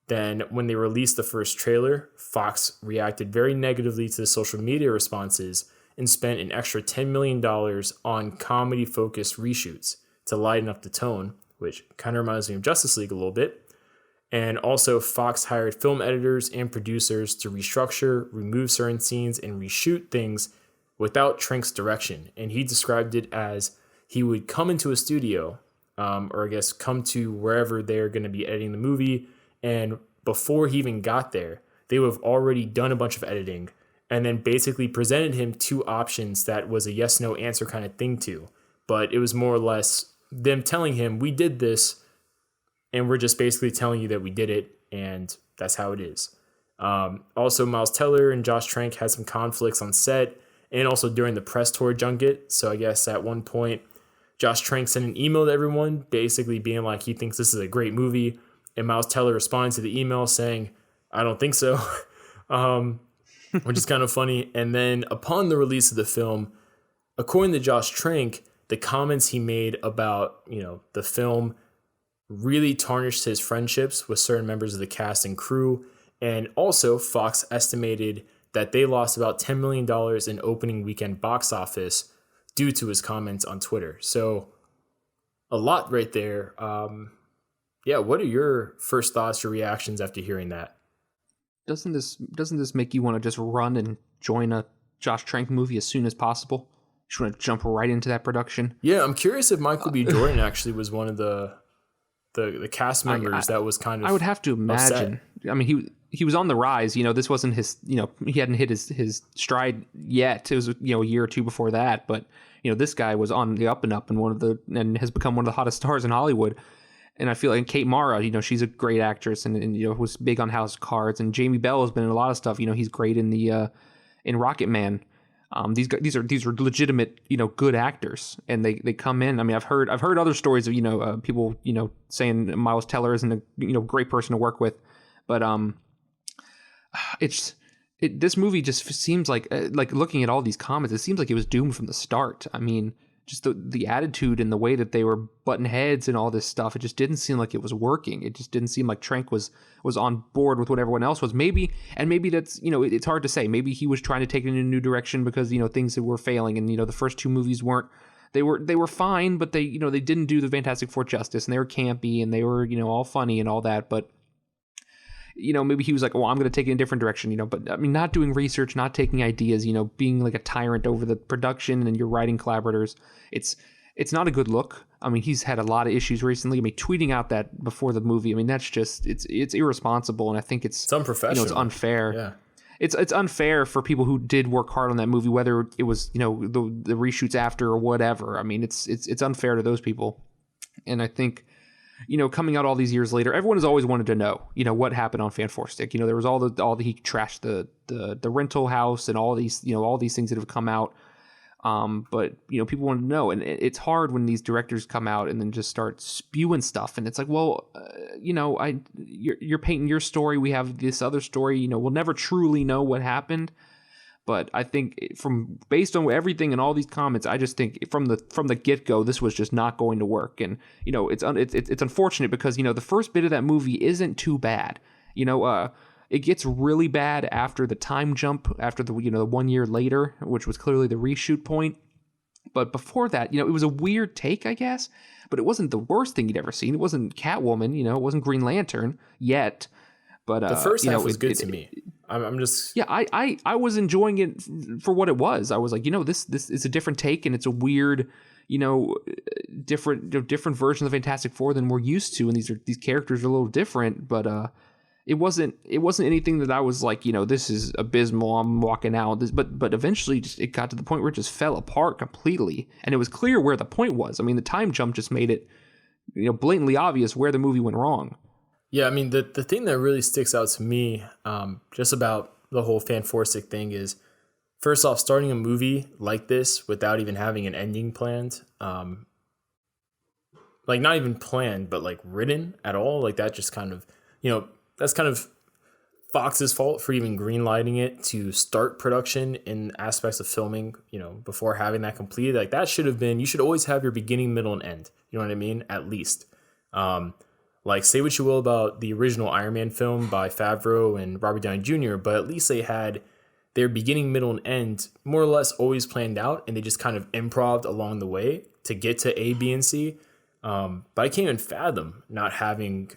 Then when they released the first trailer, Fox reacted very negatively to the social media responses and spent an extra $10 million on comedy-focused reshoots to lighten up the tone, which kind of reminds me of Justice League a little bit. And also, Fox hired film editors and producers to restructure, remove certain scenes, and reshoot things without Trank's direction. And he described it as he would come into a studio, or I guess come to wherever they're going to be editing the movie, and before he even got there, they would have already done a bunch of editing and then basically presented him two options that was a yes-no answer kind of thing to. But it was more or less them telling him, we did this, and we're just basically telling you that we did it, and that's how it is. Also, Miles Teller and Josh Trank had some conflicts on set and also during the press tour junket. So I guess at one point, Josh Trank sent an email to everyone basically being like he thinks this is a great movie, and Miles Teller responded to the email saying, I don't think so. Which is kind of funny. And then upon the release of the film, according to Josh Trank, the comments he made about, the film really tarnished his friendships with certain members of the cast and crew. And also, Fox estimated that they lost about $10 million in opening weekend box office due to his comments on Twitter. So a lot right there. What are your first thoughts, your reactions after hearing that? Doesn't this make you want to just run and join a Josh Trank movie as soon as possible? You just want to jump right into that production? Yeah, I'm curious if Michael B. Jordan actually was one of the cast members that was kind of. I would have to imagine. Upset. I mean, he was on the rise. This wasn't his. He hadn't hit his stride yet. It was a year or two before that. But this guy was on the up and up, and has become one of the hottest stars in Hollywood. And I feel like Kate Mara, she's a great actress and was big on House of Cards. And Jamie Bell has been in a lot of stuff. He's great in in Rocket Man. These are legitimate, good actors, and they come in. I mean, I've heard other stories of people saying Miles Teller isn't a great person to work with, but this movie just seems like looking at all these comments, it seems like it was doomed from the start. I mean, just the attitude and the way that they were butting heads and all this stuff, it just didn't seem like it was working. It just didn't seem like Trank was on board with what everyone else was. Maybe that's, it's hard to say. Maybe he was trying to take it in a new direction because, things that were failing, and, the first two movies weren't, they were fine, but they didn't do the Fantastic Four justice, and they were campy, and they were, all funny and all that. But, maybe he was like, well, I'm going to take it in a different direction, but I mean, not doing research, not taking ideas, being like a tyrant over the production and your writing collaborators. It's not a good look. I mean, he's had a lot of issues recently. I mean, tweeting out that before the movie, I mean, that's just, it's irresponsible. And I think it's unprofessional. It's unfair. Yeah. It's unfair for people who did work hard on that movie, whether it was, the reshoots after or whatever. I mean, it's unfair to those people. And I think, coming out all these years later, everyone has always wanted to know, what happened on Fan Four Stick. There was all the he trashed the rental house and all these things that have come out. But people want to know, and it's hard when these directors come out and then just start spewing stuff, and it's like, well, you're painting your story. We have this other story. We'll never truly know what happened. But I think based on everything and all these comments, I just think from the get-go, this was just not going to work. And it's unfortunate because the first bit of that movie isn't too bad. It gets really bad after the time jump, after the 1 year later, which was clearly the reshoot point. But before that, it was a weird take, I guess. But it wasn't the worst thing you'd ever seen. It wasn't Catwoman, it wasn't Green Lantern yet. But the first half was good to me. I'm just I was enjoying it for what it was. I was like, this is a different take, and it's a weird, different version of the Fantastic Four than we're used to, and these characters are a little different. But it wasn't anything that I was like, this is abysmal, I'm walking out. But eventually it got to the point where it just fell apart completely, and it was clear where the point was. I mean, the time jump just made it blatantly obvious where the movie went wrong. Yeah, I mean, the thing that really sticks out to me just about the whole Fan Four Stick thing is, first off, starting a movie like this without even having an ending planned, like not even planned, but like written at all, like that just kind of, that's kind of Fox's fault for even greenlighting it to start production in aspects of filming, before having that completed. Like that should have been, you should always have your beginning, middle, and end. You know what I mean? At least. Like, say what you will about the original Iron Man film by Favreau and Robert Downey Jr., but at least they had their beginning, middle, and end more or less always planned out, and they just kind of improv'd along the way to get to A, B, and C. But I can't even fathom not having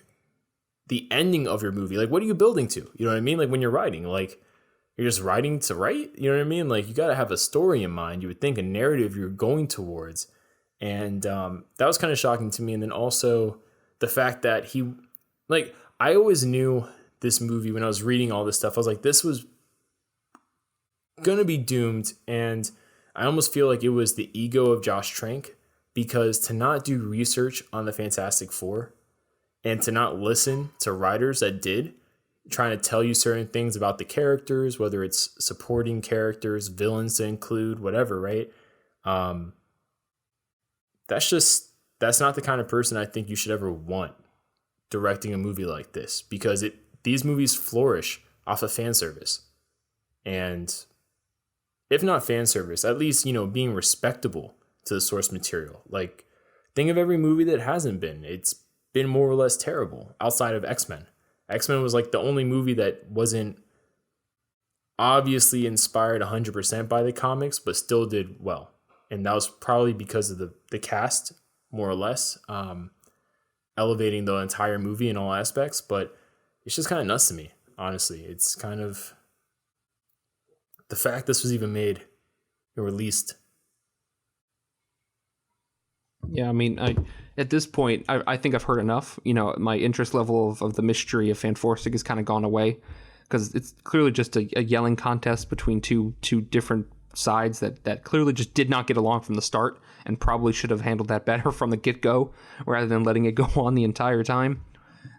the ending of your movie. Like, what are you building to? You know what I mean? Like, when you're writing, like, you're just writing to write? You know what I mean? Like, you got to have a story in mind. You would think a narrative you're going towards. And that was kind of shocking to me. And then also the fact that I always knew this movie when I was reading all this stuff. I was like, this was going to be doomed. And I almost feel like it was the ego of Josh Trank, because to not do research on the Fantastic Four and to not listen to writers that did, trying to tell you certain things about the characters, whether it's supporting characters, villains to include, whatever, right? That's not the kind of person I think you should ever want directing a movie like this, because these movies flourish off of fan service. And if not fan service, at least, being respectable to the source material. Like, think of every movie that hasn't been. It's been more or less terrible outside of X-Men. X-Men was like the only movie that wasn't obviously inspired 100% by the comics, but still did well. And that was probably because of the cast, more or less, elevating the entire movie in all aspects. But it's just kind of nuts to me, honestly. It's kind of the fact this was even made or released. Yeah, I mean, at this point, I think I've heard enough. My interest level of the mystery of Fan Four Stick has kind of gone away, because it's clearly just a yelling contest between two different sides that clearly just did not get along from the start, and probably should have handled that better from the get-go rather than letting it go on the entire time.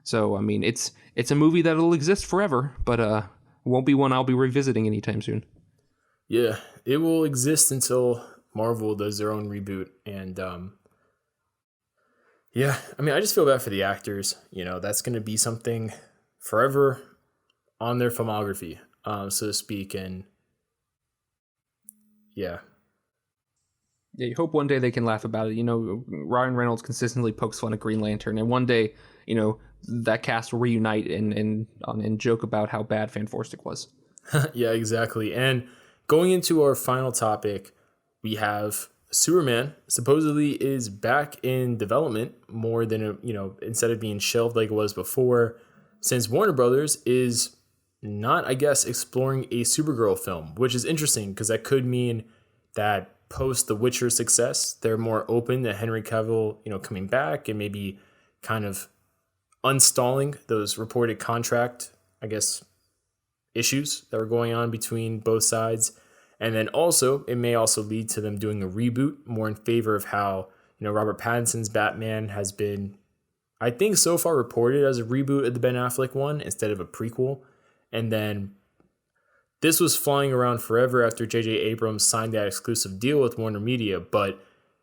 So, I mean, it's a movie that'll exist forever, but won't be one I'll be revisiting anytime soon. Yeah, it will exist until Marvel does their own reboot. And yeah, I mean, I just feel bad for the actors. That's going to be something forever on their filmography, so to speak. And yeah. Yeah, you hope one day they can laugh about it. You know, Ryan Reynolds consistently pokes fun at Green Lantern, and one day, you know, that cast will reunite and joke about how bad Fan Forstic was. Yeah, exactly. And going into our final topic, we have Superman supposedly is back in development more than, instead of being shelved like it was before, since Warner Brothers is not, I guess, exploring a Supergirl film, which is interesting because that could mean that post The Witcher success, they're more open to Henry Cavill, coming back and maybe kind of unstalling those reported contract, I guess, issues that were going on between both sides. And then also, it may also lead to them doing a reboot more in favor of how, Robert Pattinson's Batman has been, I think, so far reported as a reboot of the Ben Affleck one instead of a prequel. And then this was flying around forever after J.J. Abrams signed that exclusive deal with Warner Media, but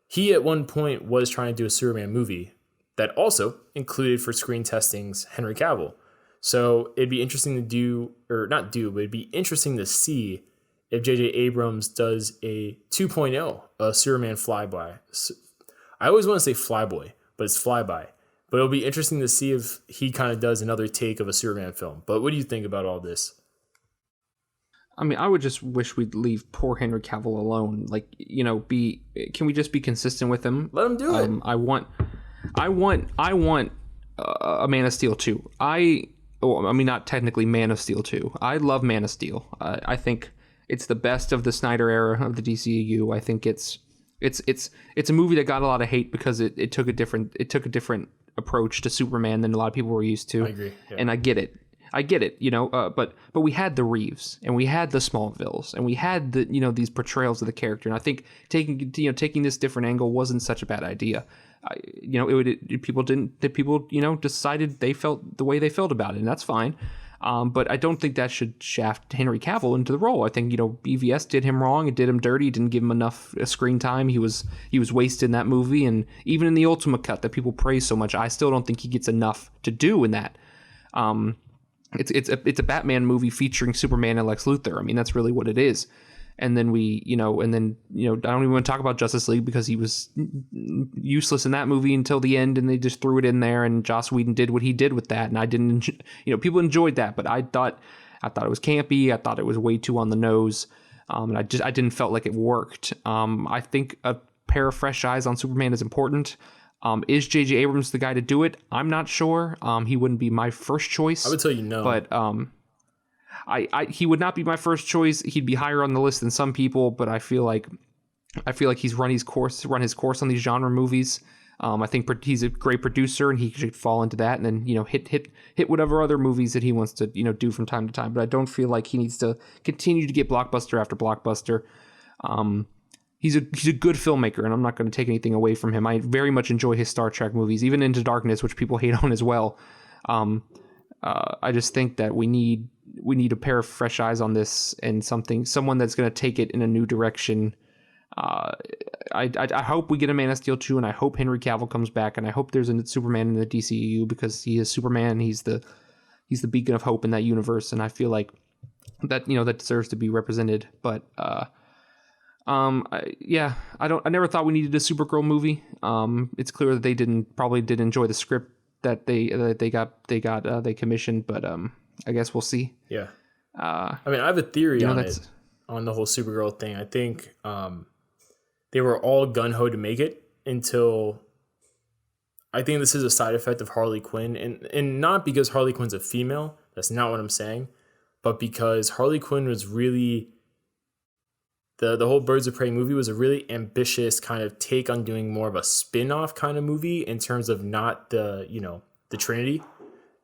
he at one point was trying to do a Superman movie that also included for screen testings Henry Cavill. So it'd be interesting but it'd be interesting to see if J.J. Abrams does a 2.0, a Superman flyby. I always want to say flyboy, but it's flyby. But it'll be interesting to see if he kind of does another take of a Superman film. But what do you think about all this? I mean, I would just wish we'd leave poor Henry Cavill alone. Like, can we just be consistent with him? Let him do it. I want a Man of Steel 2. Not technically Man of Steel 2. I love Man of Steel. I think it's the best of the Snyder era of the DCEU. I think it's a movie that got a lot of hate because it took a different approach to Superman than a lot of people were used to. I agree. Yeah. And I get it, but we had the Reeves and we had the Smallvilles and we had these portrayals of the character. And I think taking this different angle wasn't such a bad idea. People decided they felt the way they felt about it, and that's fine. But I don't think that should shaft Henry Cavill into the role. I think, BVS did him wrong. It did him dirty. Didn't give him enough screen time. He was wasted in that movie. And even in the Ultimate Cut that people praise so much, I still don't think he gets enough to do in that. It's a Batman movie featuring Superman and Lex Luthor. I mean, that's really what it is. And then I don't even want to talk about Justice League because he was useless in that movie until the end, and they just threw it in there, and Joss Whedon did what he did with that, and I didn't, people enjoyed that, but I thought it was campy. I thought it was way too on the nose, and I didn't felt like it worked. I think a pair of fresh eyes on Superman is important. Is J.J. Abrams the guy to do it? I'm not sure. He wouldn't be my first choice. I would tell you no, but he would not be my first choice. He'd be higher on the list than some people, but I feel like he's run his course on these genre movies. I think he's a great producer, and he should fall into that, and then hit whatever other movies that he wants to do from time to time. But I don't feel like he needs to continue to get blockbuster after blockbuster. He's a good filmmaker, and I'm not going to take anything away from him. I very much enjoy his Star Trek movies, even Into Darkness, which people hate on as well. I just think that we need a pair of fresh eyes on this, and someone that's going to take it in a new direction. I hope we get a Man of Steel 2, and I hope Henry Cavill comes back, and I hope there's a Superman in the DCEU because he is Superman. He's the beacon of hope in that universe, and I feel like that that deserves to be represented. But I never thought we needed a Supergirl movie. It's clear that they probably didn't enjoy the script that they commissioned, but I guess we'll see. Yeah. I have a theory on the whole Supergirl thing. I think they were all gung-ho to make it until I think this is a side effect of Harley Quinn, and not because Harley Quinn's a female. That's not what I'm saying, but because Harley Quinn was really the whole Birds of Prey movie was a really ambitious kind of take on doing more of a spin-off kind of movie in terms of not the Trinity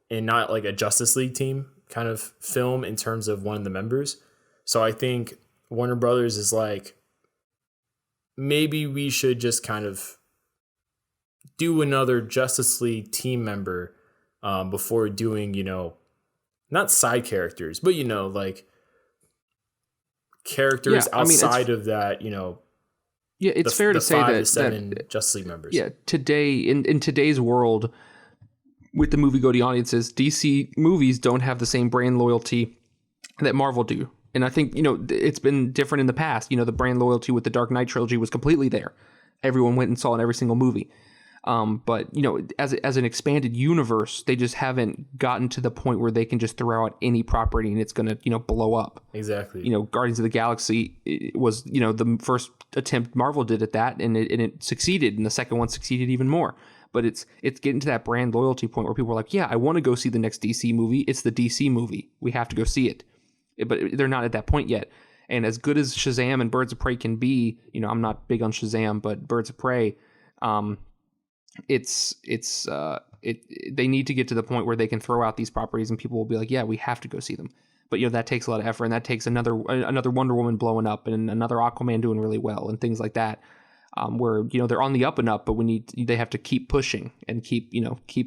and not like a Justice League team kind of film in terms of one of the members. So I think Warner Brothers is like, maybe we should just kind of do another Justice League team member before doing, not side characters, but, like characters outside of that, Yeah, it's fair to say 5 that to 7 Justice League members. Yeah, today, in today's world, with the movie-going audiences, DC movies don't have the same brand loyalty that Marvel do. And I think, it's been different in the past. The brand loyalty with the Dark Knight trilogy was completely there. Everyone went and saw it in every single movie. But as an expanded universe, they just haven't gotten to the point where they can just throw out any property and it's going to blow up. Exactly. Guardians of the Galaxy was the first attempt Marvel did at that, and it succeeded, and the second one succeeded even more. But it's getting to that brand loyalty point where people are like, yeah, I want to go see the next DC movie. It's the DC movie. We have to go see it. But they're not at that point yet. And as good as Shazam and Birds of Prey can be, I'm not big on Shazam, but Birds of Prey, they need to get to the point where they can throw out these properties and people will be like, yeah, we have to go see them. But that takes a lot of effort, and that takes another Wonder Woman blowing up and another Aquaman doing really well and things like that. Where they're on the up and up, but they have to keep pushing and keep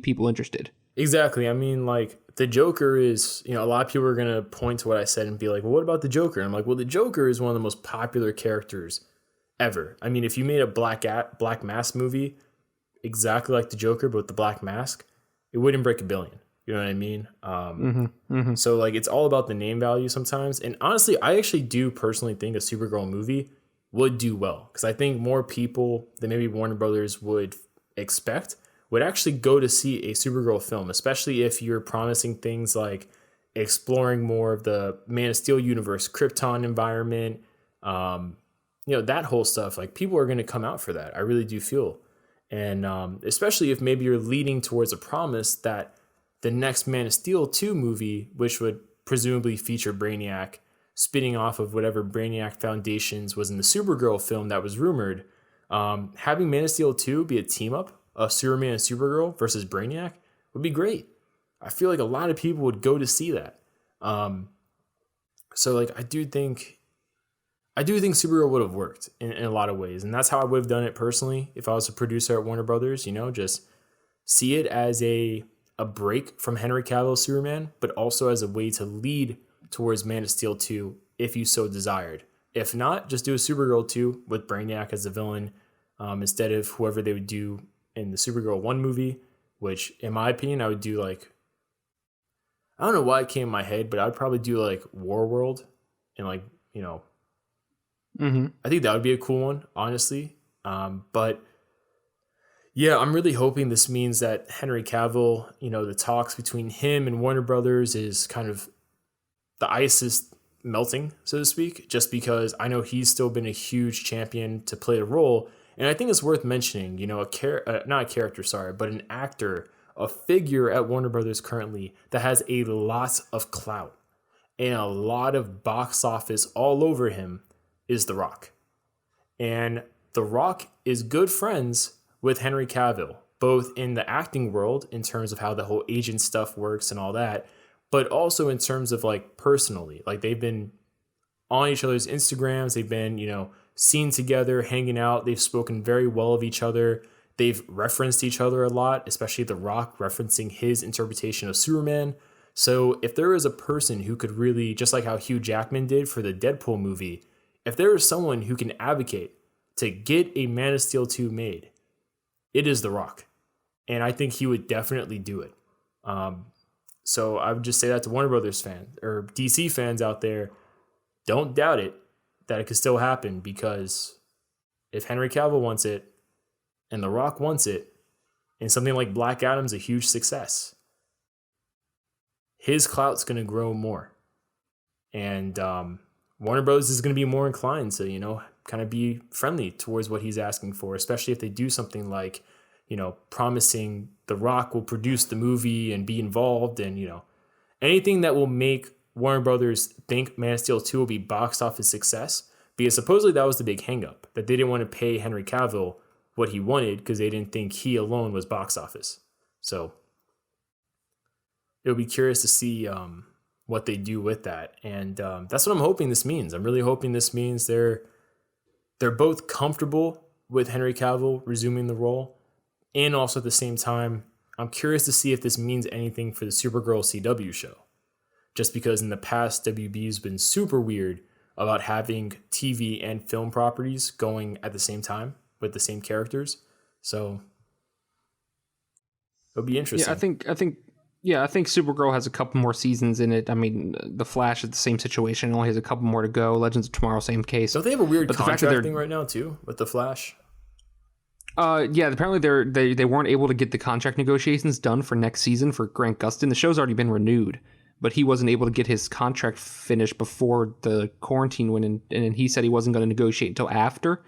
people interested. Exactly. I mean, like, the Joker is, a lot of people are going to point to what I said and be like, well, what about the Joker? And I'm like, well, the Joker is one of the most popular characters ever. I mean, if you made a Black Mask movie exactly like the Joker, but with the Black Mask, it wouldn't break $1 billion. You know what I mean? So, like, it's all about the name value sometimes. And honestly, I actually do personally think a Supergirl movie would do well, because I think more people than maybe Warner Brothers would expect would actually go to see a Supergirl film, especially if you're promising things like exploring more of the Man of Steel universe, Krypton environment, that whole stuff. Like, people are going to come out for that. I really do feel. And especially if maybe you're leading towards a promise that the next Man of Steel 2 movie, which would presumably feature Brainiac, spinning off of whatever Brainiac Foundations was in the Supergirl film that was rumored, having Man of Steel 2 be a team up of Superman and Supergirl versus Brainiac would be great. I feel like a lot of people would go to see that. So, like, I do think Supergirl would have worked in a lot of ways. And that's how I would have done it personally if I was a producer at Warner Brothers, just see it as a break from Henry Cavill's Superman, but also as a way to lead towards Man of Steel 2 if you so desired. If not, just do a Supergirl 2 with Brainiac as the villain instead of whoever they would do in the Supergirl 1 movie, which in my opinion, I would do like, I don't know why it came in my head, but I'd probably do like Warworld and like, I think that would be a cool one, honestly. But yeah, I'm really hoping this means that Henry Cavill, the talks between him and Warner Brothers is kind of, the ice is melting, so to speak, just because I know he's still been a huge champion to play the role. And I think it's worth mentioning, not a character, sorry, but an actor, a figure at Warner Brothers currently that has a lot of clout and a lot of box office all over him is The Rock. And The Rock is good friends with Henry Cavill, both in the acting world in terms of how the whole agent stuff works and all that, but also in terms of like personally, like they've been on each other's Instagrams, they've been, seen together, hanging out, they've spoken very well of each other, they've referenced each other a lot, especially The Rock referencing his interpretation of Superman. So if there is a person who could really, just like how Hugh Jackman did for the Deadpool movie, if there is someone who can advocate to get a Man of Steel 2 made, it is The Rock. And I think he would definitely do it. So I would just say that to Warner Brothers fans or DC fans out there, don't doubt it, that it could still happen, because if Henry Cavill wants it and The Rock wants it, and something like Black Adam's a huge success, his clout's going to grow more. And Warner Bros. Is going to be more inclined to, kind of be friendly towards what he's asking for, especially if they do something like, promising The Rock will produce the movie and be involved, and, anything that will make Warner Brothers think Man of Steel 2 will be box office success, because supposedly that was the big hangup, that they didn't want to pay Henry Cavill what he wanted because they didn't think he alone was box office. So it'll be curious to see what they do with that. And that's what I'm hoping this means. I'm really hoping this means they're both comfortable with Henry Cavill resuming the role, and also at the same time, I'm curious to see if this means anything for the Supergirl CW show. Just because in the past, WB's been super weird about having TV and film properties going at the same time with the same characters. So it'll be interesting. Yeah, I think Yeah, I think Supergirl has a couple more seasons in it. I mean, The Flash is the same situation; only has a couple more to go. Legends of Tomorrow, same case. Don't they have a weird but contract thing right now too with the Flash? Yeah, apparently they weren't able to get the contract negotiations done for next season for Grant Gustin. The show's already been renewed, but he wasn't able to get his contract finished before the quarantine went in, and he said he wasn't going to negotiate until after.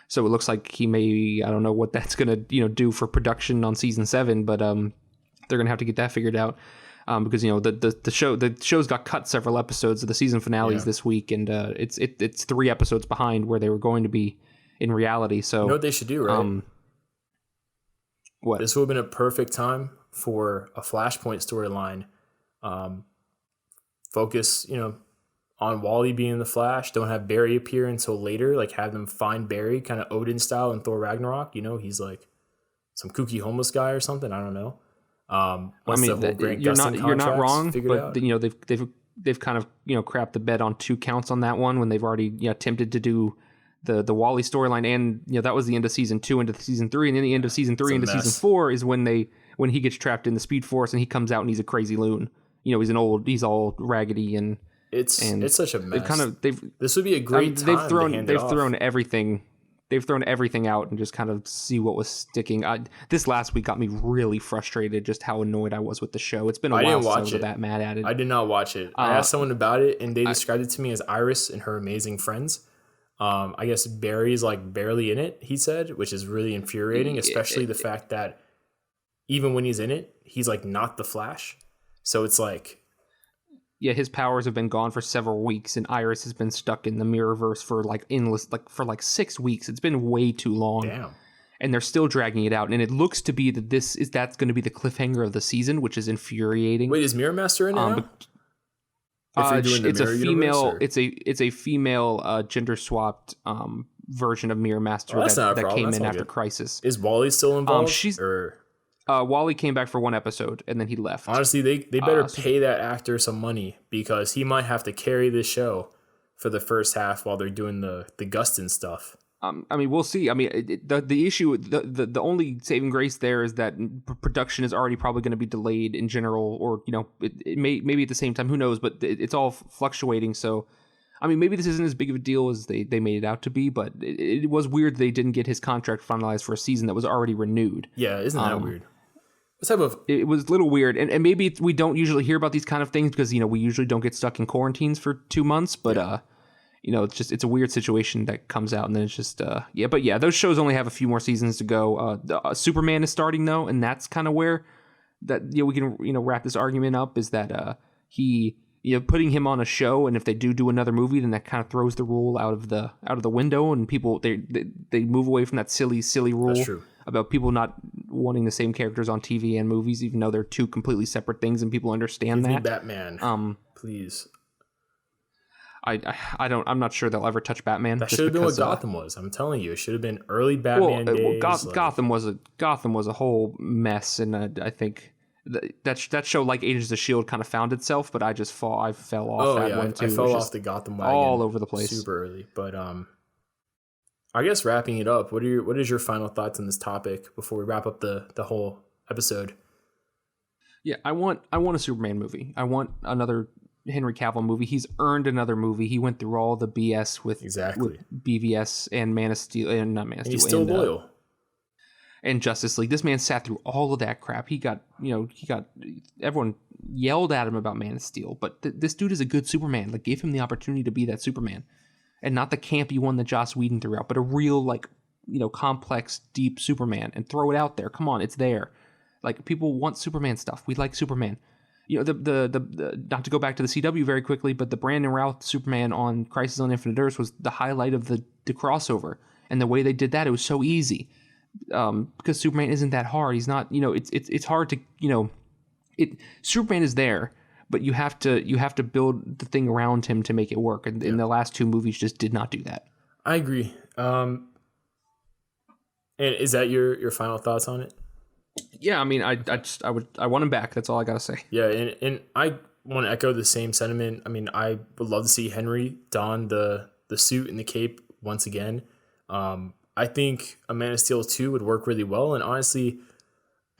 So it looks like he may, I don't know what that's going to do for production on season 7, but they're going to have to get that figured out. Because the show's got cut several episodes of the season finales this week, and it's 3 episodes behind where they were going to be in reality. So you know what they should do, right? What? This would have been a perfect time for a Flashpoint storyline. Focus, on Wally being the Flash. Don't have Barry appear until later. Like, have them find Barry, kind of Odin style in Thor Ragnarok. He's like some kooky homeless guy or something. I don't know. You're not wrong, but they've kind of crapped the bed on 2 counts on that one when they've already attempted to do the Wally storyline, and that was the end of season 2 into season 3, and then the end of season 3 into season 4 is when he gets trapped in the Speed Force and he comes out and he's a crazy loon. He's all raggedy and it's such a mess. This would be a great time. They've thrown everything. They've thrown everything out and just kind of see what was sticking. This last week got me really frustrated, just how annoyed I was with the show. It's been a while since I was that mad at it. I did not watch it. I asked someone about it, and they described it to me as Iris and her amazing friends. I guess Barry's like barely in it, he said, which is really infuriating, especially the fact that even when he's in it, he's like not the Flash. So it's like... Yeah, his powers have been gone for several weeks, and Iris has been stuck in the Mirrorverse for for 6 weeks. It's been way too long. Damn. And they're still dragging it out, and it looks to be that that's going to be the cliffhanger of the season, which is infuriating. Wait, is Mirror Master in it now? It's a female gender swapped version of Mirror Master that came in after Crisis. Is Wally still involved? Wally came back for 1 episode and then he left. Honestly, they better pay that actor some money, because he might have to carry this show for the first half while they're doing the Gustin stuff. We'll see. The issue, the only saving grace there is that production is already probably going to be delayed in general, or it maybe at the same time. Who knows? But it's all fluctuating. So, maybe this isn't as big of a deal as they made it out to be. But it was weird they didn't get his contract finalized for a season that was already renewed. Yeah, isn't that weird? What type of? It was a little weird, and maybe we don't usually hear about these kind of things because we usually don't get stuck in quarantines for 2 months, but it's a weird situation that comes out, and then it's just those shows only have a few more seasons to go. Superman is starting though, and that's kind of where that we can wrap this argument up, is that he putting him on a show, and if they do another movie, then that kind of throws the rule out of the window, and people they move away from that silly rule about people not wanting the same characters on TV and movies, even though they're 2 completely separate things, and people understand Give that. me Batman, please. I'm not sure they'll ever touch Batman. That should have been what Gotham was. I'm telling you, it should have been early Batman days. Gotham was a whole mess, and I think that show, like Agents of S.H.I.E.L.D., kind of found itself, but I fell off that one too. I fell off the Gotham wagon all over the place super early. But I guess wrapping it up, what is your final thoughts on this topic before we wrap up the whole episode? Yeah, I want a Superman movie. I want another Henry Cavill movie. He's earned another movie. He went through all the BS with BVS and Man of Steel, and not Man of Steel. He's still loyal. And Justice League. This man sat through all of that crap. He got everyone yelled at him about Man of Steel, but this dude is a good Superman. Like, give him the opportunity to be that Superman, and not the campy one that Joss Whedon threw out, but a real complex, deep Superman, and throw it out there. Come on, it's there. Like, people want Superman stuff. We like Superman. The not to go back to the CW very quickly, but the Brandon Routh Superman on Crisis on Infinite Earths was the highlight of the crossover, and the way they did that, it was so easy, because Superman isn't that hard. He's not, it's hard to, Superman is there, but you have to build the thing around him to make it work, and the last 2 movies just did not do that. I agree. And is that your final thoughts on it? Yeah, I want him back. That's all I gotta say. Yeah, and I want to echo the same sentiment. I would love to see Henry don the suit and the cape once again. I think a Man of Steel 2 would work really well, and honestly,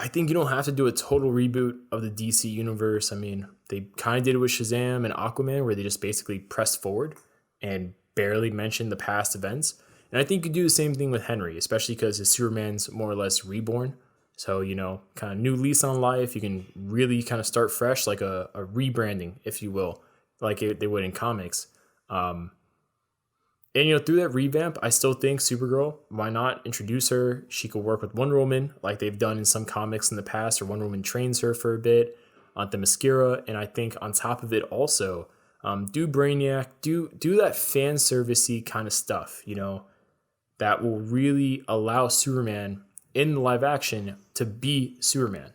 I think you don't have to do a total reboot of the DC universe. I mean, they kind of did it with Shazam and Aquaman, where they just basically pressed forward and barely mentioned the past events. And I think you do the same thing with Henry, especially because his Superman's more or less reborn. So, kind of new lease on life. You can really kind of start fresh, like a rebranding, if you will, like they would in comics. And, through that revamp, I still think Supergirl, why not introduce her? She could work with Wonder Woman like they've done in some comics in the past, or Wonder Woman trains her for a bit on Themyscira. And I think on top of it also, do Brainiac, do that fan servicey kind of stuff, that will really allow Superman in live action to be Superman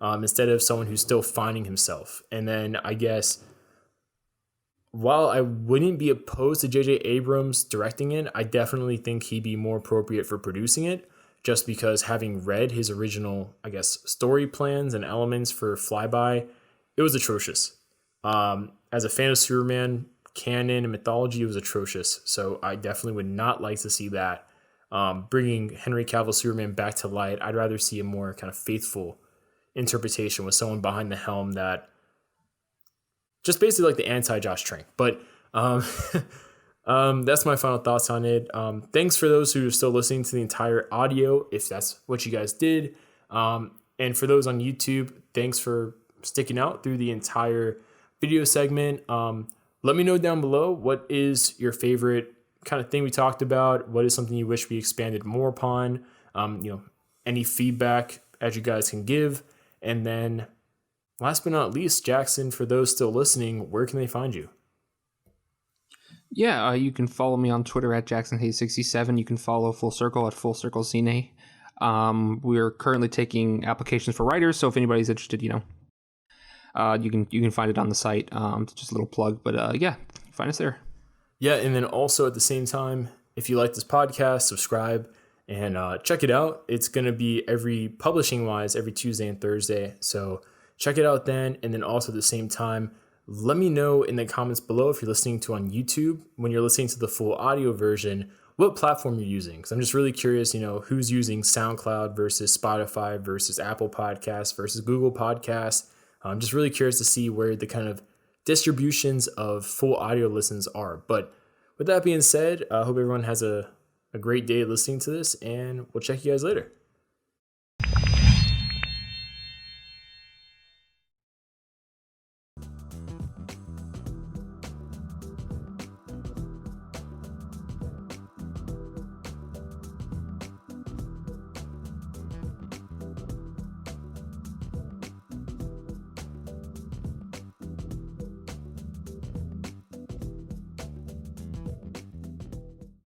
instead of someone who's still finding himself. And then I guess, while I wouldn't be opposed to J.J. Abrams directing it, I definitely think he'd be more appropriate for producing it, just because having read his original, I guess, story plans and elements for Flyby, it was atrocious. As a fan of Superman, canon and mythology, it was atrocious. So I definitely would not like to see that. Bringing Henry Cavill Superman back to light, I'd rather see a more kind of faithful interpretation with someone behind the helm that just basically like the anti-Josh Trank. But that's my final thoughts on it. Thanks for those who are still listening to the entire audio, if that's what you guys did. And for those on YouTube, thanks for sticking out through the entire video segment. Let me know down below, what is your favorite kind of thing we talked about? What is something you wish we expanded more upon? Any feedback as you guys can give. And then last but not least, Jackson, for those still listening, where can they find you? Yeah, you can follow me on Twitter at JacksonHayes67. You can follow Full Circle at Full Circle Cine. We're currently taking applications for writers, so if anybody's interested, you can find it on the site. Just a little plug, but find us there. Yeah, and then also at the same time, if you like this podcast, subscribe and check it out. It's going to be every Tuesday and Thursday. So check it out then. And then also at the same time, let me know in the comments below if you're listening to on YouTube, when you're listening to the full audio version, what platform you're using. Because I'm just really curious, who's using SoundCloud versus Spotify versus Apple Podcasts versus Google Podcasts. I'm just really curious to see where the kind of distributions of full audio listens are. But with that being said, I hope everyone has a great day listening to this, and we'll check you guys later.